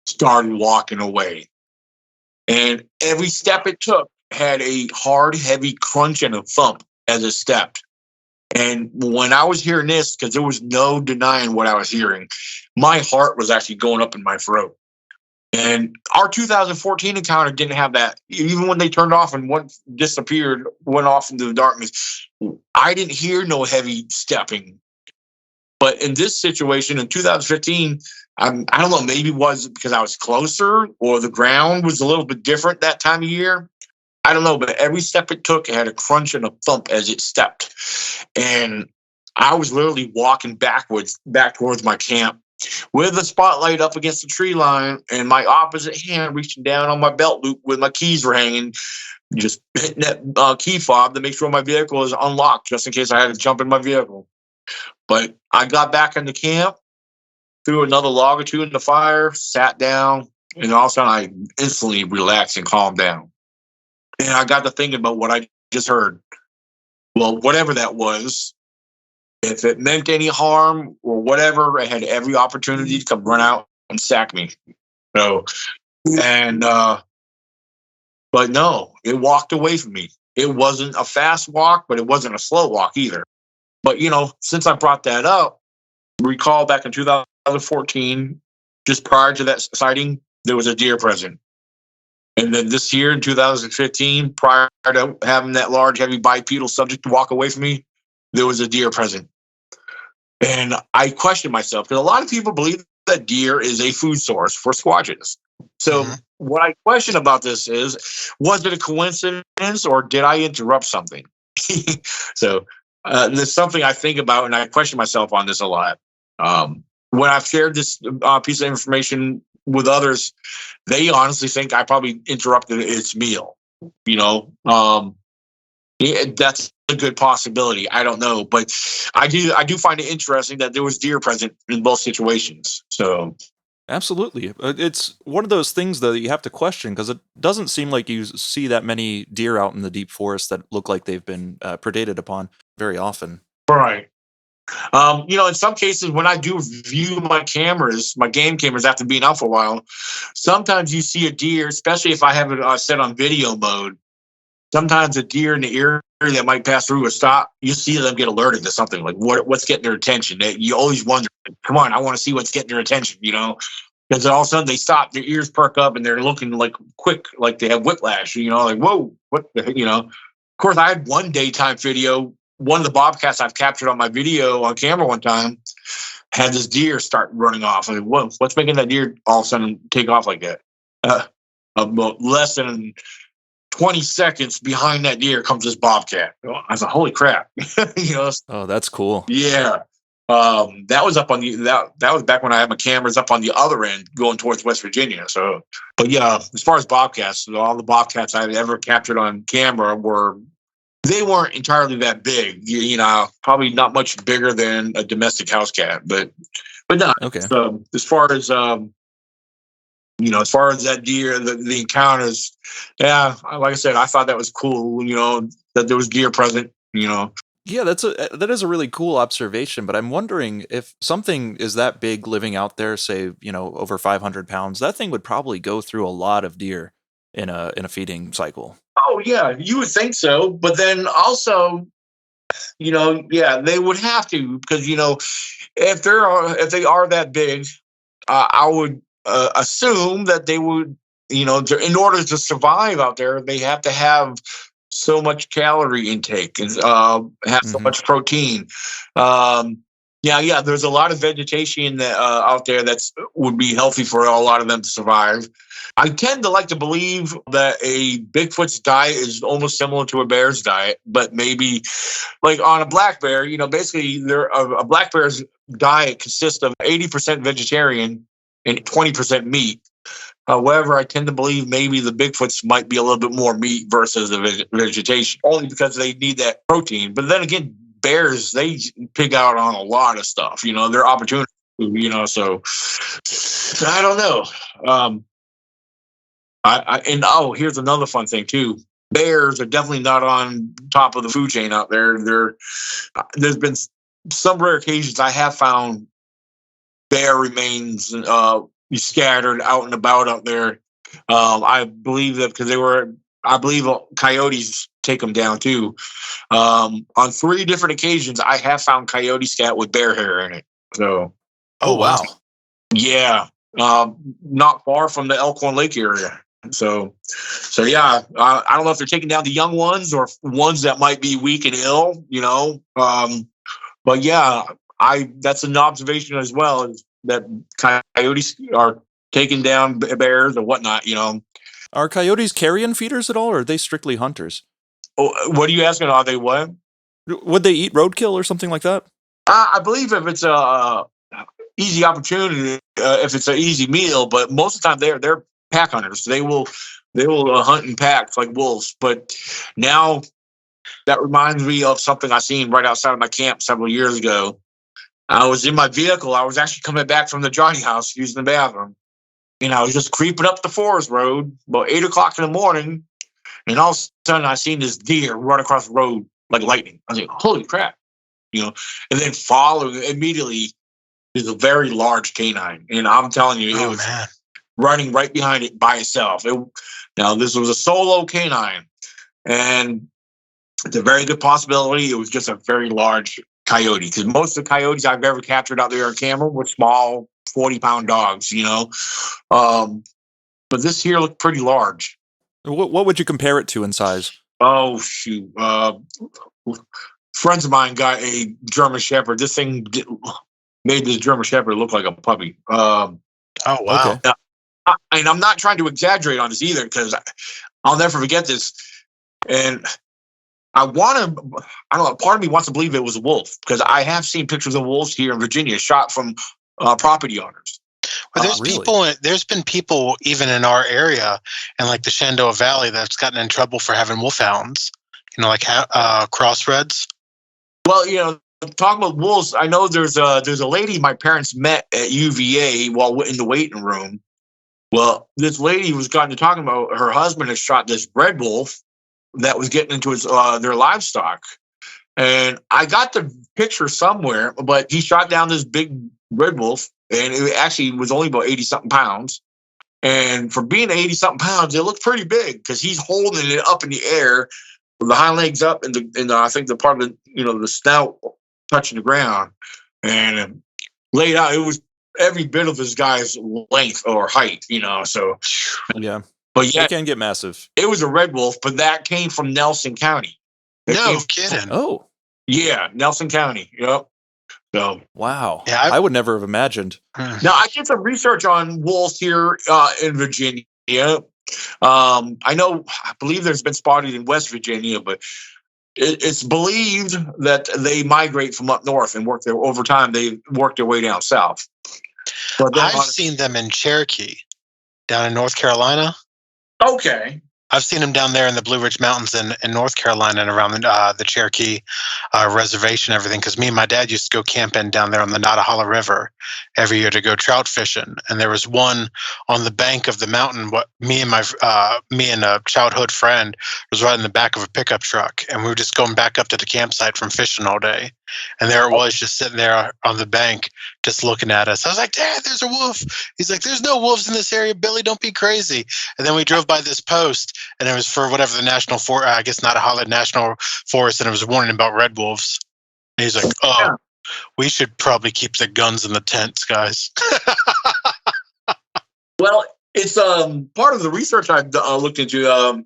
Speaker 1: started walking away. And every step it took had a hard, heavy crunch and a thump as it stepped. And when I was hearing this, because there was no denying what I was hearing, my heart was actually going up in my throat. And our 2014 encounter didn't have that. Even when they turned off and one disappeared, went off into the darkness, I didn't hear no heavy stepping. But in this situation in 2015, I don't know, maybe it was because I was closer or the ground was a little bit different that time of year. I don't know, but every step it took, it had a crunch and a thump as it stepped. And I was literally walking back towards my camp with the spotlight up against the tree line and my opposite hand reaching down on my belt loop where my keys were hanging, just hitting that key fob to make sure my vehicle is unlocked just in case I had to jump in my vehicle. But I got back into camp, threw another log or two in the fire, sat down, and all of a sudden I instantly relaxed and calmed down. And I got to thinking about what I just heard. Well, whatever that was, if it meant any harm or whatever, I had every opportunity to come run out and sack me. So, and, but no, it walked away from me. It wasn't a fast walk, but it wasn't a slow walk either. But, since I brought that up, recall back in 2014, just prior to that sighting, there was a deer present. And then this year in 2015, prior to having that large, heavy bipedal subject to walk away from me, there was a deer present. And I questioned myself because a lot of people believe that deer is a food source for squatches. So what I question about this is, was it a coincidence or did I interrupt something? So there's something I think about and I question myself on this a lot. When I've shared this piece of information with others, they honestly think I probably interrupted its meal. That's a good possibility. I don't know, but I do find it interesting that there was deer present in both situations. So,
Speaker 2: absolutely, it's one of those things though that you have to question because it doesn't seem like you see that many deer out in the deep forest that look like they've been predated upon very often.
Speaker 1: Right. In some cases, when I do view my game cameras after being out for a while, sometimes you see a deer, especially if I have it set on video mode. Sometimes a deer in the area that might pass through a stop, you see them get alerted to something like what's getting their attention. You always wonder, come on, I want to see what's getting their attention, because all of a sudden they stop, their ears perk up and they're looking like quick, like they have whiplash, like, whoa, what the heck, Of course, I had one daytime video. One of the bobcats I've captured on my video on camera one time had this deer start running off. I mean, what's making that deer all of a sudden take off like that? About less than 20 seconds behind that deer comes this bobcat. I was like, holy crap.
Speaker 2: Oh, that's cool.
Speaker 1: Yeah. That was up on that was back when I had my cameras up on the other end going towards West Virginia. So, but yeah, as far as bobcats, all the bobcats I've ever captured on camera they weren't entirely that big, probably not much bigger than a domestic house cat, but no.
Speaker 2: Okay.
Speaker 1: So as far as that deer, the encounters, yeah, like I said, I thought that was cool, that there was deer present, Yeah,
Speaker 2: that is a really cool observation, but I'm wondering if something is that big living out there, say, over 500 pounds, that thing would probably go through a lot of deer in a feeding cycle.
Speaker 1: Oh yeah, you would think so, but then also, they would have to because if they are that big, I would assume that they would, in order to survive out there, they have to have so much calorie intake and have so much protein. There's a lot of vegetation that, out there that would be healthy for a lot of them to survive. I tend to like to believe that a Bigfoot's diet is almost similar to a bear's diet, but maybe like on a black bear, basically a black bear's diet consists of 80% vegetarian and 20% meat. However, I tend to believe maybe the Bigfoots might be a little bit more meat versus the vegetation, only because they need that protein. But then again, bears, they pig out on a lot of stuff. They're opportunities. So I don't know. Here's another fun thing too. Bears are definitely not on top of the food chain out there. There's been some rare occasions I have found bear remains scattered out and about out there. I believe that because I believe coyotes take them down too. On 3 different occasions, I have found coyote scat with bear hair in it. So,
Speaker 4: Oh, wow.
Speaker 1: yeah, not far from the Elkhorn Lake area. So yeah, I don't know if they're taking down the young ones or ones that might be weak and ill, but yeah, that's an observation as well, is that coyotes are taking down bears or whatnot,
Speaker 2: Are coyotes carrion feeders at all, or are they strictly hunters?
Speaker 1: Oh, what are you asking? Are they what?
Speaker 2: Would they eat roadkill or something like that?
Speaker 1: I believe if it's a easy opportunity, if it's an easy meal, but most of the time they're pack hunters. They will hunt in packs like wolves. But now that reminds me of something I seen right outside of my camp several years ago. I was in my vehicle. I was actually coming back from the jogging house using the bathroom. And I was just creeping up the forest road about 8 o'clock in the morning. And all of a sudden I seen this deer run across the road like lightning. I was like, holy crap. And then following immediately is a very large canine. And I'm telling you, it was running right behind it by itself. Now, this was a solo canine. And it's a very good possibility it was just a very large coyote, because most of the coyotes I've ever captured out there on camera were small 40-pound dogs, but this here looked pretty large.
Speaker 2: What would you compare it to in size?
Speaker 1: Oh shoot, friends of mine got a German Shepherd. This thing made this German Shepherd look like a puppy.
Speaker 4: Oh wow.
Speaker 2: Okay.
Speaker 1: And I'm not trying to exaggerate on this either, because I'll never forget this. And I don't know, part of me wants to believe it was a wolf, because I have seen pictures of wolves here in Virginia shot from property owners.
Speaker 4: Well, there's been people even in our area and like the Shenandoah Valley that's gotten in trouble for having wolfhounds, like crossreds.
Speaker 1: Well, talking about wolves, I know there's a lady my parents met at UVA while in the waiting room. Well, this lady was gotten to talking about her husband had shot this red wolf that was getting into their livestock. And I got the picture somewhere, but he shot down this big red wolf, and it actually was only about 80-something pounds. And for being 80-something pounds, it looked pretty big, because he's holding it up in the air with the hind legs up and I think the part of the snout touching the ground, and laid out. It was every bit of his guy's length or height, so.
Speaker 2: Yeah.
Speaker 1: But yeah,
Speaker 2: it can get massive.
Speaker 1: It was a red wolf, but that came from Nelson County.
Speaker 4: No kidding.
Speaker 2: Oh.
Speaker 1: Yeah, Nelson County. Yep. So
Speaker 2: wow.
Speaker 4: Yeah,
Speaker 2: I would never have imagined.
Speaker 1: Now I did some research on wolves here in Virginia. I believe there's been spotted in West Virginia, but it's believed that they migrate from up north and work there over time. They work their way down south.
Speaker 4: But I've seen them in Cherokee, down in North Carolina.
Speaker 1: Okay.
Speaker 4: I've seen them down there in the Blue Ridge Mountains in North Carolina and around the Cherokee reservation and everything, because me and my dad used to go camping down there on the Nottahala River every year to go trout fishing. And there was one on the bank of the mountain. Me and a childhood friend was riding the back of a pickup truck, and we were just going back up to the campsite from fishing all day. And there it was, just sitting there on the bank, just looking at us. I was like, Dad, there's a wolf. He's like, there's no wolves in this area, Billy. Don't be crazy. And then we drove by this post, and it was for whatever the national forest, I guess Nottahala National Forest, and it was a warning about red wolves. And he's like, we should probably keep the guns in the tents, guys.
Speaker 1: Well, it's part of the research I've looked into.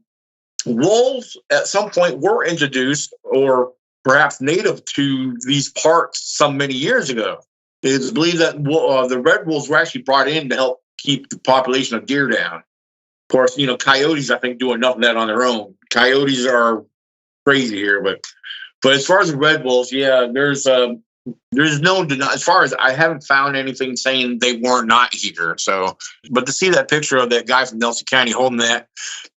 Speaker 1: Wolves at some point were introduced, or perhaps native to these parts some many years ago. It's believed that the red wolves were actually brought in to help keep the population of deer down. Of course, coyotes, I think, do enough of that on their own. Coyotes are crazy here, but as far as the red wolves, yeah, there's There's no deny. As far as I haven't found anything saying they weren't not here. So, but to see that picture of that guy from Nelson County holding that,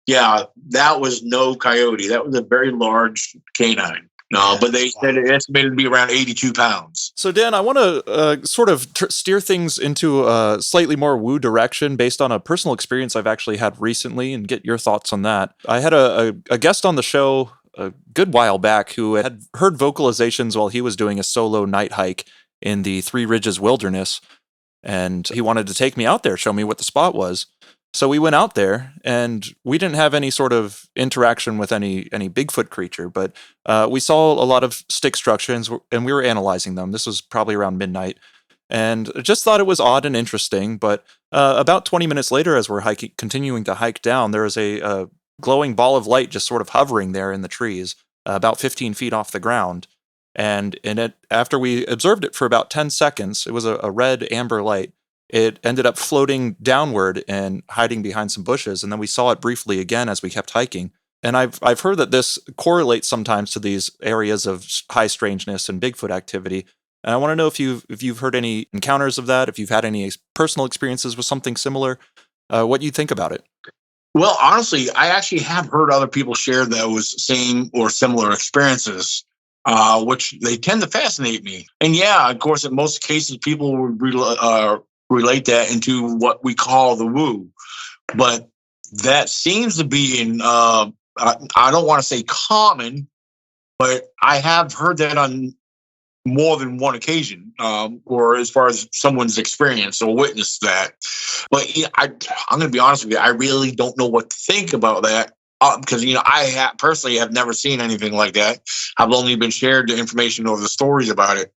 Speaker 1: yeah, that was no coyote. That was a very large canine. No, but they said it estimated to be around 82 pounds.
Speaker 2: So, Dan, I want to sort of steer things into a slightly more woo direction based on a personal experience I've actually had recently and get your thoughts on that. I had a guest on the show a good while back who had heard vocalizations while he was doing a solo night hike in the Three Ridges Wilderness, and he wanted to take me out there, show me what the spot was. So we went out there, and we didn't have any sort of interaction with any Bigfoot creature, but we saw a lot of stick structures, and we were analyzing them. This was probably around midnight, and just thought it was odd and interesting. But about 20 minutes later, as we're continuing to hike down, there was a glowing ball of light just sort of hovering there in the trees, about 15 feet off the ground. And after we observed it for about 10 seconds, it was a red amber light. It ended up floating downward and hiding behind some bushes, and then we saw it briefly again as we kept hiking. And I've heard that this correlates sometimes to these areas of high strangeness and Bigfoot activity. And I want to know if you've heard any encounters of that, if you've had any personal experiences with something similar, what you think about it.
Speaker 1: Well, honestly, I actually have heard other people share those same or similar experiences, which they tend to fascinate me. And yeah, of course, in most cases, people would relate that into what we call the woo. But that seems to be in, I don't want to say common, but I have heard that on more than one occasion, or as far as someone's experience or witnessed that. But yeah, I'm going to be honest with you, I really don't know what to think about that. Because, I personally have never seen anything like that. I've only been shared the information or the stories about it.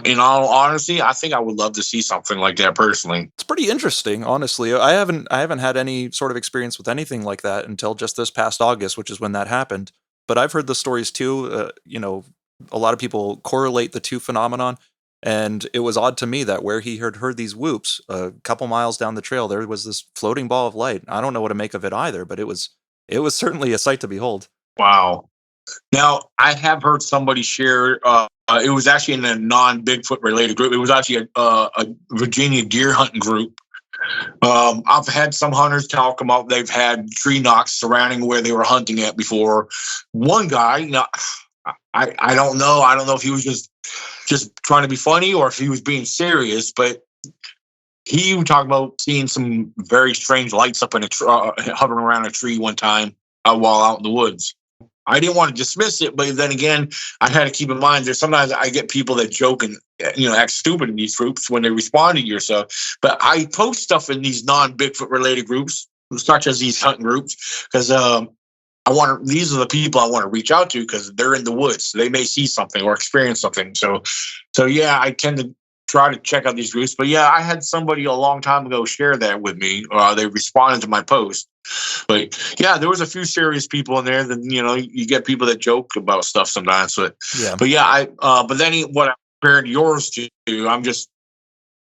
Speaker 1: In all honesty, I think I would love to see something like that personally.
Speaker 2: It's pretty interesting, honestly. I haven't had any sort of experience with anything like that until just this past August, which is when that happened. But I've heard the stories too. A lot of people correlate the two phenomenon, and it was odd to me that where he had heard these whoops, a couple miles down the trail, there was this floating ball of light. I don't know what to make of it either, but it was certainly a sight to behold.
Speaker 1: Wow. Now, I have heard somebody share, it was actually in a non-Bigfoot related group. It was actually a Virginia deer hunting group. I've had some hunters talk about they've had tree knocks surrounding where they were hunting at before. One guy, I don't know. I don't know if he was just trying to be funny or if he was being serious, but he was talking about seeing some very strange lights up in hovering around a tree one time while out in the woods. I didn't want to dismiss it, but then again, I had to keep in mind there's sometimes I get people that joke and act stupid in these groups when they respond to your stuff. But I post stuff in these non-Bigfoot related groups, such as these hunting groups, because these are the people I want to reach out to because they're in the woods. They may see something or experience something. So yeah, I tend to try to check out these groups. But yeah, I had somebody a long time ago share that with me. They responded to my post. But yeah, there was a few serious people in there. Then you get people that joke about stuff sometimes. But yeah, but then what I compared yours to, I'm just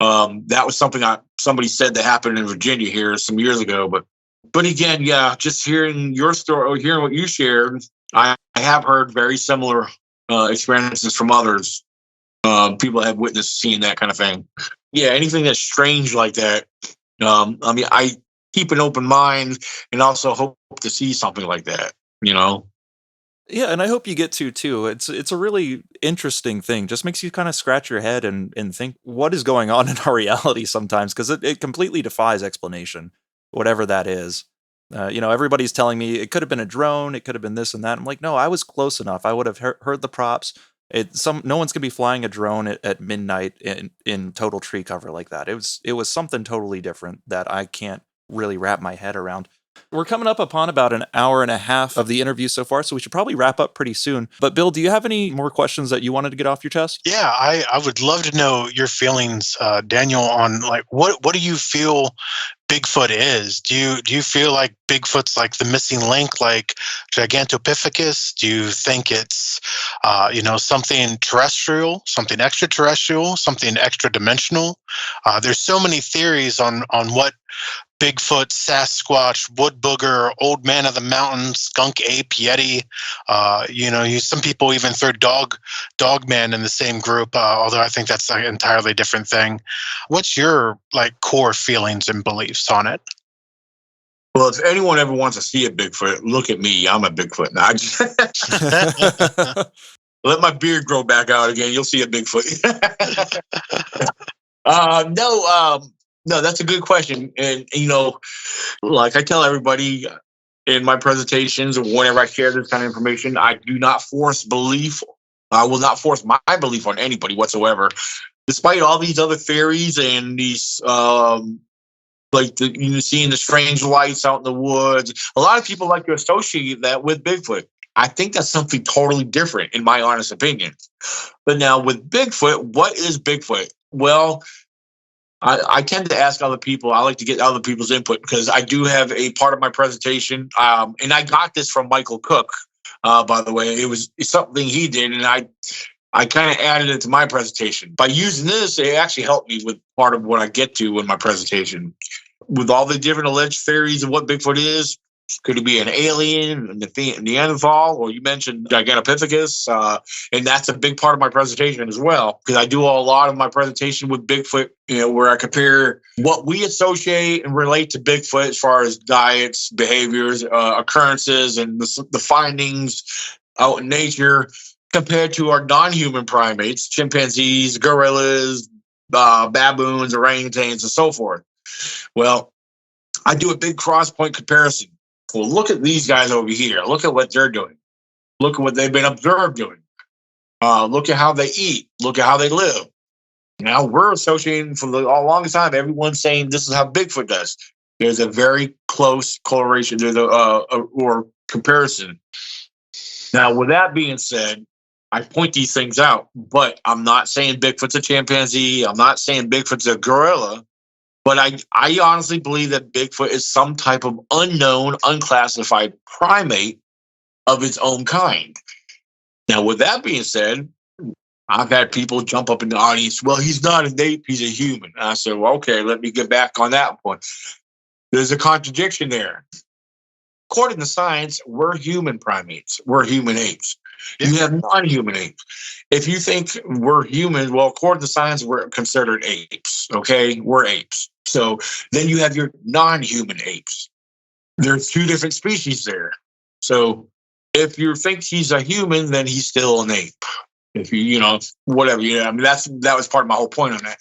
Speaker 1: that was something somebody said that happened in Virginia here some years ago. But again, yeah, just hearing your story or hearing what you shared, I have heard very similar experiences from others. People have witnessed seeing that kind of thing. Yeah, anything that's strange like that. I keep an open mind and also hope to see something like that.
Speaker 2: Yeah, and I hope you get to too. It's a really interesting thing. Just makes you kind of scratch your head and think what is going on in our reality sometimes, because it completely defies explanation, whatever that is. Everybody's telling me it could have been a drone, it could have been this and that. I'm like, no, I was close enough. I would have heard the props. No one's gonna be flying a drone at midnight in total tree cover like that. It was something totally different that I can't really wrap my head around. We're coming up upon about an hour and a half of the interview so far, so we should probably wrap up pretty soon. But Bill, do you have any more questions that you wanted to get off your chest?
Speaker 4: Yeah, I would love to know your feelings, Daniel, on what do you feel Bigfoot is. Do you feel like Bigfoot's like the missing link, like Gigantopithecus? Do you think it's something terrestrial, something extraterrestrial, something extra dimensional? There's so many theories on what Bigfoot, Sasquatch, wood booger, old man of the mountains, skunk ape, yeti. Some people even throw dog man in the same group, although I think that's an entirely different thing. What's your core feelings and beliefs on it?
Speaker 1: Well, if anyone ever wants to see a Bigfoot, look at me. I'm a Bigfoot. Now, let my beard grow back out again. You'll see a Bigfoot. No, that's a good question. And, like I tell everybody in my presentations, whenever I share this kind of information, I do not force belief. I will not force my belief on anybody whatsoever. Despite all these other theories and these, seeing the strange lights out in the woods, a lot of people like to associate that with Bigfoot. I think that's something totally different, in my honest opinion. But now with Bigfoot, what is Bigfoot? Well, I tend to ask other people. I like to get other people's input because I do have a part of my presentation, and I got this from Michael Cook, by the way. It's something he did, and I kind of added it to my presentation. By using this, it actually helped me with part of what I get to in my presentation. With all the different alleged theories of what Bigfoot is, could it be an alien, a Neanderthal, or you mentioned Gigantopithecus? And that's a big part of my presentation as well, because I do a lot of my presentation with Bigfoot, where I compare what we associate and relate to Bigfoot as far as diets, behaviors, occurrences, and the findings out in nature compared to our non-human primates, chimpanzees, gorillas, baboons, orangutans, and so forth. Well, I do a big cross-point comparison. Well, look at these guys over here. Look at what they're doing. Look at what they've been observed doing. Look at how they eat. Look at how they live. Now we're associating for the longest time, everyone's saying this is how Bigfoot does. There's a very close correlation. There's or comparison. Now, with that being said, I point these things out, but I'm not saying Bigfoot's a chimpanzee. I'm not saying Bigfoot's a gorilla. But I honestly believe that Bigfoot is some type of unknown, unclassified primate of its own kind. Now, with that being said, I've had people jump up in the audience, well, he's not an ape, he's a human. And I said, well, okay, let me get back on that point. There's a contradiction there. According to science, we're human primates. We're human apes. You have non-human apes. If you think we're human, well, according to science, we're considered apes, okay? We're apes. So then you have your non-human apes. There's two different species there. So if you think he's a human, then he's still an ape. If whatever, that was part of my whole point on that.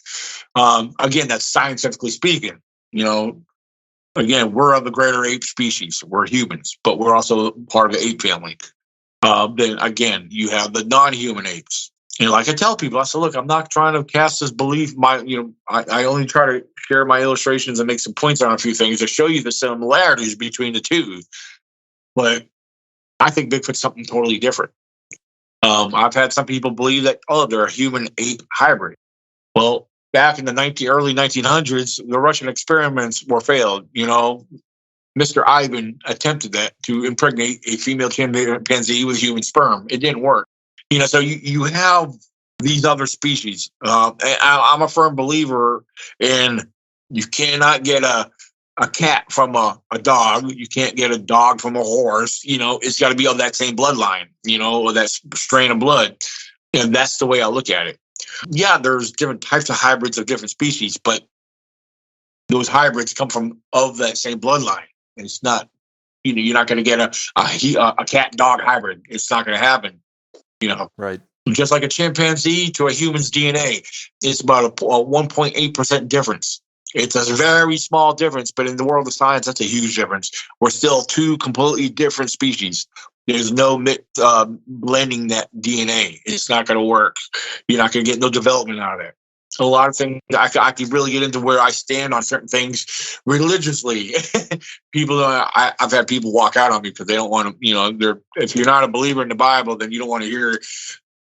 Speaker 1: Again, that's scientifically speaking, again, we're of the greater ape species. We're humans, but we're also part of the ape family. Then again, you have the non-human apes. Like I tell people, I said, look, I'm not trying to cast this belief. I only try to share my illustrations and make some points on a few things to show you the similarities between the two. But I think Bigfoot's something totally different. I've had some people believe that, they're a human-ape hybrid. Well, back in the early 1900s, the Russian experiments were failed. Mr. Ivan attempted that to impregnate a female chimpanzee with human sperm. It didn't work. So you have these other species. I'm a firm believer in you cannot get a cat from a dog. You can't get a dog from a horse. It's got to be of that same bloodline, or that strain of blood. And that's the way I look at it. Yeah, there's different types of hybrids of different species, but those hybrids come from of that same bloodline. And it's not, you're not going to get a cat dog hybrid. It's not going to happen.
Speaker 2: Right.
Speaker 1: Just like a chimpanzee to a human's DNA, it's about a 1.8% difference. It's a very small difference, but in the world of science, that's a huge difference. We're still two completely different species. There's no blending that DNA. It's not going to work. You're not going to get no development out of it. A lot of things I could really get into where I stand on certain things religiously. I've had people walk out on me because they don't want to. If you're not a believer in the Bible, then you don't want to hear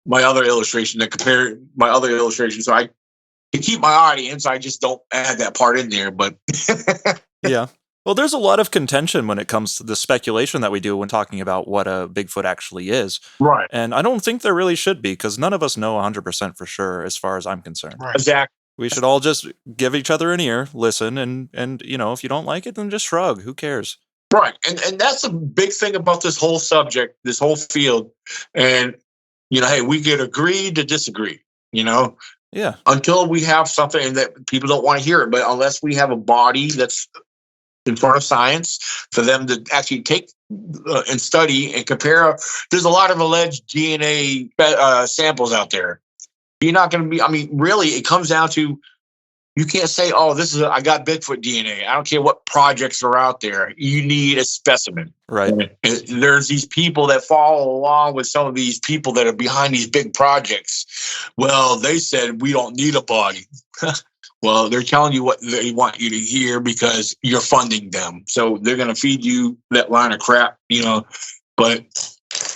Speaker 1: my other illustration that compare my other illustration. So to keep my audience, I just don't add that part in there. But
Speaker 2: Yeah. Well, there's a lot of contention when it comes to the speculation that we do when talking about what a Bigfoot actually is.
Speaker 1: right,
Speaker 2: And I don't think there really should be, because none of us know 100% for sure, as far as I'm concerned.
Speaker 4: Right.
Speaker 1: exactly.
Speaker 2: We should all just give each other an ear, listen, and if you don't like it, then just shrug. Who cares?
Speaker 1: Right. And that's a big thing about this whole subject, this whole field. And, hey, we could agree to disagree,
Speaker 2: Yeah.
Speaker 1: until we have something that people don't want to hear it. But unless we have a body that's in front of science for them to actually take and study and compare, there's a lot of alleged DNA samples out there. You're not going to be, really, it comes down to, you can't say, oh, I got Bigfoot DNA. I don't care what projects are out there. You need a specimen.
Speaker 2: Right.
Speaker 1: And there's these people that follow along with some of these people that are behind these big projects. Well, they said we don't need a body. Well, they're telling you what they want you to hear because you're funding them. So they're going to feed you that line of crap, But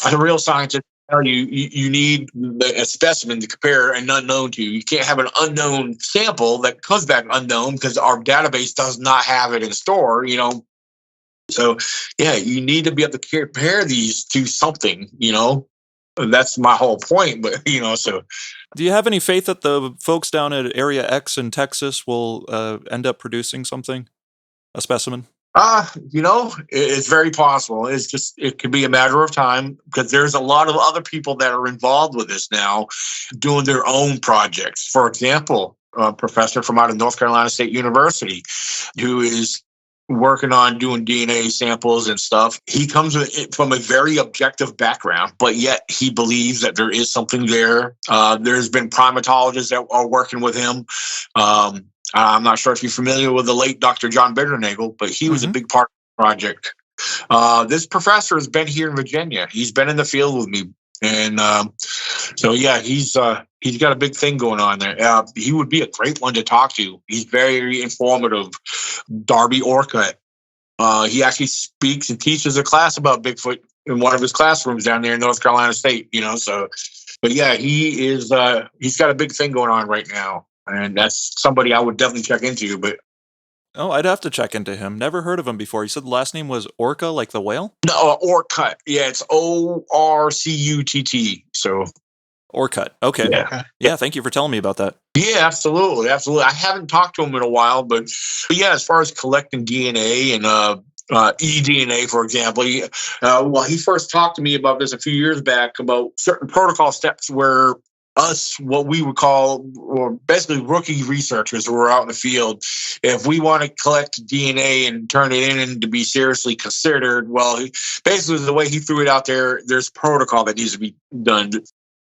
Speaker 1: as a real scientist, you need a specimen to compare an unknown to. You can't have an unknown sample that comes back unknown because our database does not have it in store, So, yeah, you need to be able to compare these to something, And that's my whole point. But, so.
Speaker 2: Do you have any faith that the folks down at Area X in Texas will end up producing something, a specimen?
Speaker 1: It's very possible. It could be a matter of time because there's a lot of other people that are involved with this now doing their own projects. For example, a professor from out of North Carolina State University who is working on doing DNA samples and stuff. He comes from a very objective background, but yet he believes that there is something there. There's been primatologists that are working with him. I'm not sure if you're familiar with the late Dr. John Bitternagel, but he was a big part of the project. This professor has been here in Virginia. He's been in the field with me. And so, yeah, he's got a big thing going on there. He would be a great one to talk to. He's very informative. Darby Orcutt. He actually speaks and teaches a class about Bigfoot in one of his classrooms down there in North Carolina State, So, but yeah, he's got a big thing going on right now. And that's somebody I would definitely check into. But
Speaker 2: I'd have to check into him. Never heard of him before. You said the last name was Orca, like the whale?
Speaker 1: no, Orcutt. Yeah, it's Orcutt. So
Speaker 2: Orcutt. Okay. Yeah, thank you for telling me about that.
Speaker 1: Yeah, absolutely. I haven't talked to him in a while, but yeah, as far as collecting DNA and eDNA, for example, he first talked to me about this a few years back about certain protocol steps where what we would call, or basically rookie researchers who are out in the field, if we want to collect DNA and turn it in to be seriously considered, basically the way he threw it out there, there's protocol that needs to be done.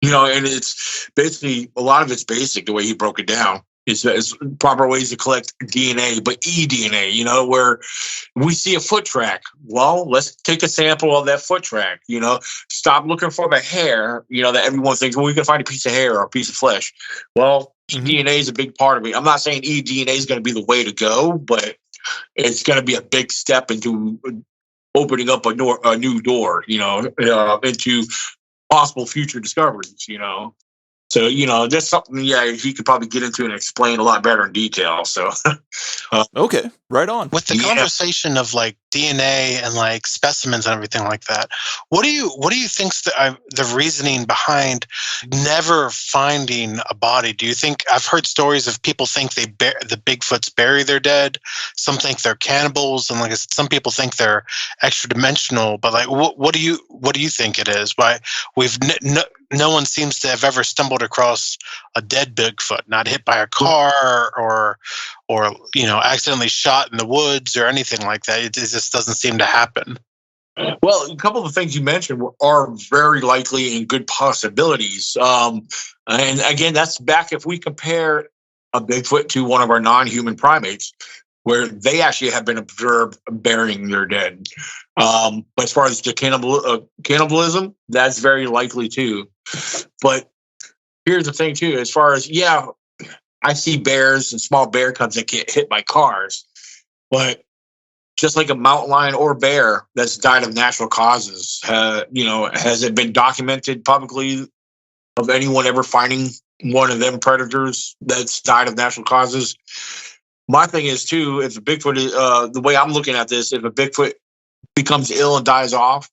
Speaker 1: And it's basically, a lot of it's basic, the way he broke it down. It's proper ways to collect DNA, but eDNA, where we see a foot track. Well, let's take a sample of that foot track, stop looking for the hair, that everyone thinks, well, we can find a piece of hair or a piece of flesh. Well, DNA is a big part of it. I'm not saying eDNA is going to be the way to go, but it's going to be a big step into opening up a new door, into possible future discoveries, So, that's something, he could probably get into and explain a lot better in detail. So,
Speaker 2: okay, right on.
Speaker 4: With the conversation of like DNA and like specimens and everything like that, what do you think's the reasoning behind never finding a body? Do you think, I've heard stories of people think the Bigfoots bury their dead. Some think they're cannibals, and like some people think they're extra dimensional. But like, what do you think it is? Why no one seems to have ever stumbled across a dead Bigfoot, not hit by a car or accidentally shot in the woods or anything like that. It just doesn't seem to happen.
Speaker 1: Well, a couple of the things you mentioned are very likely and good possibilities. And again, that's back if we compare a Bigfoot to one of our non-human primates, where they actually have been observed burying their dead. But as far as the cannibalism, that's very likely too. But here's the thing too, as far as, I see bears and small bear cubs that get hit by cars, but just like a mountain lion or bear that's died of natural causes, has it been documented publicly of anyone ever finding one of them predators that's died of natural causes. My thing is too, if a Bigfoot is, the way I'm looking at this, if a Bigfoot becomes ill and dies off,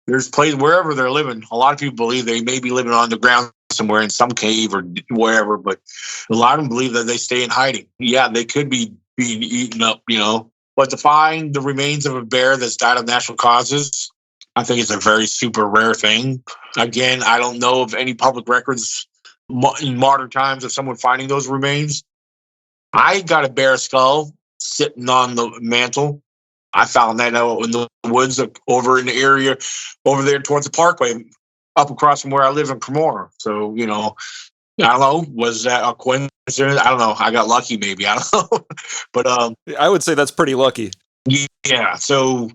Speaker 1: there's places wherever they're living. A lot of people believe they may be living on the ground somewhere in some cave or wherever, but a lot of them believe that they stay in hiding. Yeah, they could be being eaten up, but to find the remains of a bear that's died of natural causes, I think it's a very super rare thing. Again, I don't know of any public records in modern times of someone finding those remains. I got a bear skull sitting on the mantle. I found that out in the woods over in the area over there towards the parkway, up across from where I live in Cremora. So, I don't know. Was that a coincidence? I don't know. I got lucky, maybe. I don't know. But
Speaker 2: I would say that's pretty lucky.
Speaker 1: Yeah. So,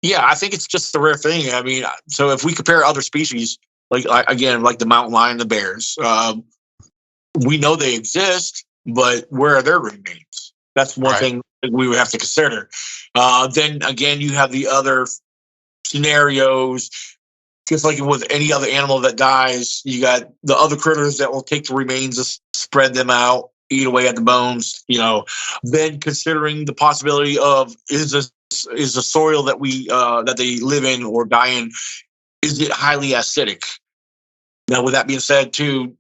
Speaker 1: yeah, I think it's just a rare thing. I mean, so if we compare other species, like the mountain lion, the bears, we know they exist, but where are their remains? That's one thing we would have to consider. Then again, you have the other scenarios. Just like with any other animal that dies, you got the other critters that will take the remains and spread them out, eat away at the bones. Then considering the possibility of is the soil that that they live in or die in, is it highly acidic? Now, with that being said, too,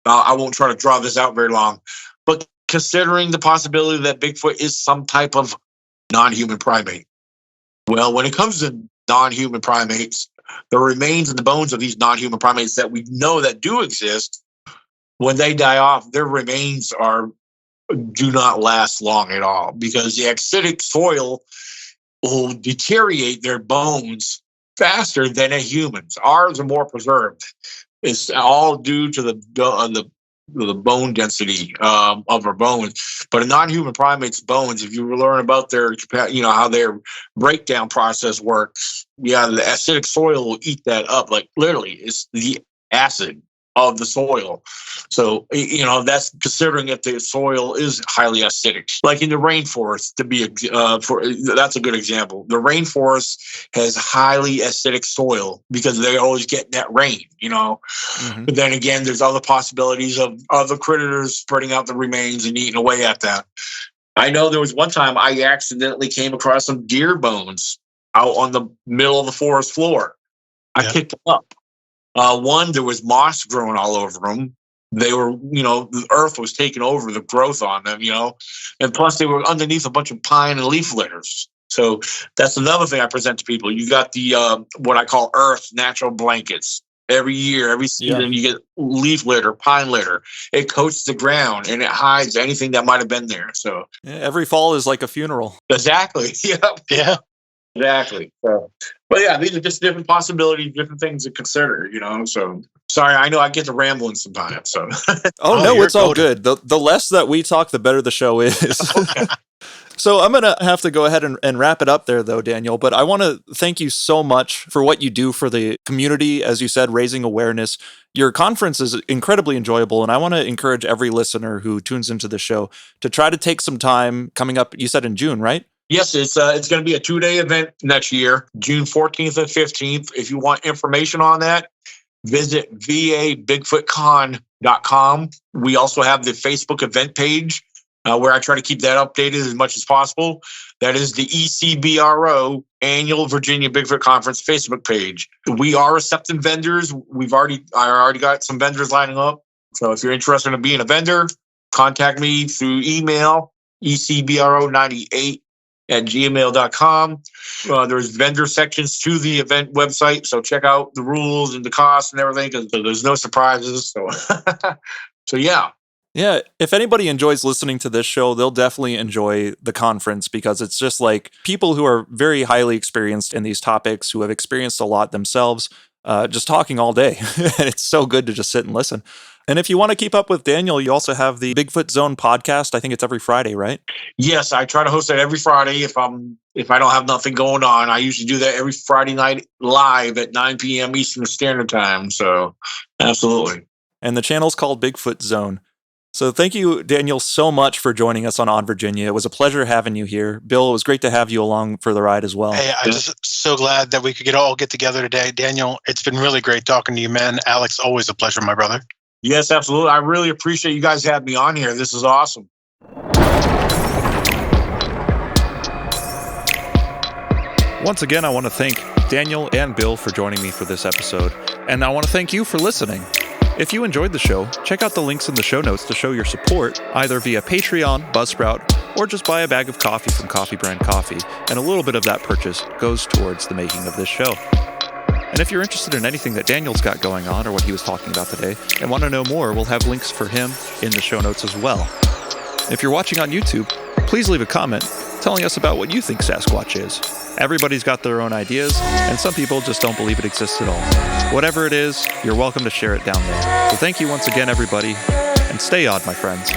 Speaker 1: I won't try to draw this out very long, but considering the possibility that Bigfoot is some type of non-human primate. Well, when it comes to non-human primates, the remains and the bones of these non-human primates that we know that do exist, when they die off, their remains do not last long at all because the acidic soil will deteriorate their bones faster than a human's. Ours are more preserved. It's all due to the bone density of our bones. But a non-human primate's bones, if you learn about how their breakdown process works, the acidic soil will eat that up. Like literally, it's the acid of the soil. So, that's considering if the soil is highly acidic. Like in the rainforest, that's a good example. The rainforest has highly acidic soil because they're always getting that rain,
Speaker 2: Mm-hmm.
Speaker 1: But then again, there's other possibilities of other critters spreading out the remains and eating away at that. I know there was one time I accidentally came across some deer bones out on the middle of the forest floor. I picked them up. One, there was moss growing all over them. They were, the earth was taking over the growth on them, and plus they were underneath a bunch of pine and leaf litters. So that's another thing I present to people. You got the, what I call earth natural blankets. Every year, every season, you get leaf litter, pine litter. It coats the ground and it hides anything that might have been there. So
Speaker 2: every fall is like a funeral.
Speaker 1: Exactly.
Speaker 4: Yeah.
Speaker 1: Exactly. So, but yeah, these are just different possibilities, different things to consider, So sorry, I know I get to rambling sometimes. So
Speaker 2: no, it's all good. The less that we talk, the better the show is.
Speaker 1: Okay.
Speaker 2: So I'm going to have to go ahead and wrap it up there, though, Daniel. But I want to thank you so much for what you do for the community, as you said, raising awareness. Your conference is incredibly enjoyable, and I want to encourage every listener who tunes into the show to try to take some time coming up. You said in June, right?
Speaker 1: Yes, it's going to be a 2-day event next year, June 14th and 15th. If you want information on that, visit VABigfootCon.com. We also have the Facebook event page where I try to keep that updated as much as possible. That is the ECBRO Annual Virginia Bigfoot Conference Facebook page. We are accepting vendors. I already got some vendors lining up. So if you're interested in being a vendor, contact me through email, ecbro98@gmail.com. There's vendor sections to the event website, so check out the rules and the costs and everything because there's no surprises. So, so yeah.
Speaker 2: Yeah, if anybody enjoys listening to this show, they'll definitely enjoy the conference because it's just like people who are very highly experienced in these topics, who have experienced a lot themselves, just talking all day. And it's so good to just sit and listen. And if you want to keep up with Daniel, you also have the Bigfoot Zone podcast. I think it's every Friday, right?
Speaker 1: Yes, I try to host that every Friday if I don't have nothing going on. I usually do that every Friday night live at 9 p.m. Eastern Standard Time. So absolutely.
Speaker 2: And the channel's called Bigfoot Zone. So thank you, Daniel, so much for joining us on Odd Virginia. It was a pleasure having you here. Bill, it was great to have you along for the ride as well.
Speaker 4: Hey, I'm just so glad that we could all get together today. Daniel, it's been really great talking to you, man. Alex, always a pleasure, my brother.
Speaker 1: Yes, absolutely. I really appreciate you guys having me on here. This is awesome.
Speaker 2: Once again, I want to thank Daniel and Bill for joining me for this episode, and I want to thank you for listening. If you enjoyed the show, check out the links in the show notes to show your support, either via Patreon, Buzzsprout, or just buy a bag of coffee from Coffee Brand Coffee, and a little bit of that purchase goes towards the making of this show. And if you're interested in anything that Daniel's got going on or what he was talking about today, and want to know more, we'll have links for him in the show notes as well. If you're watching on YouTube, please leave a comment telling us about what you think Sasquatch is. Everybody's got their own ideas, and some people just don't believe it exists at all. Whatever it is, you're welcome to share it down there. So thank you once again, everybody, and stay odd, my friends.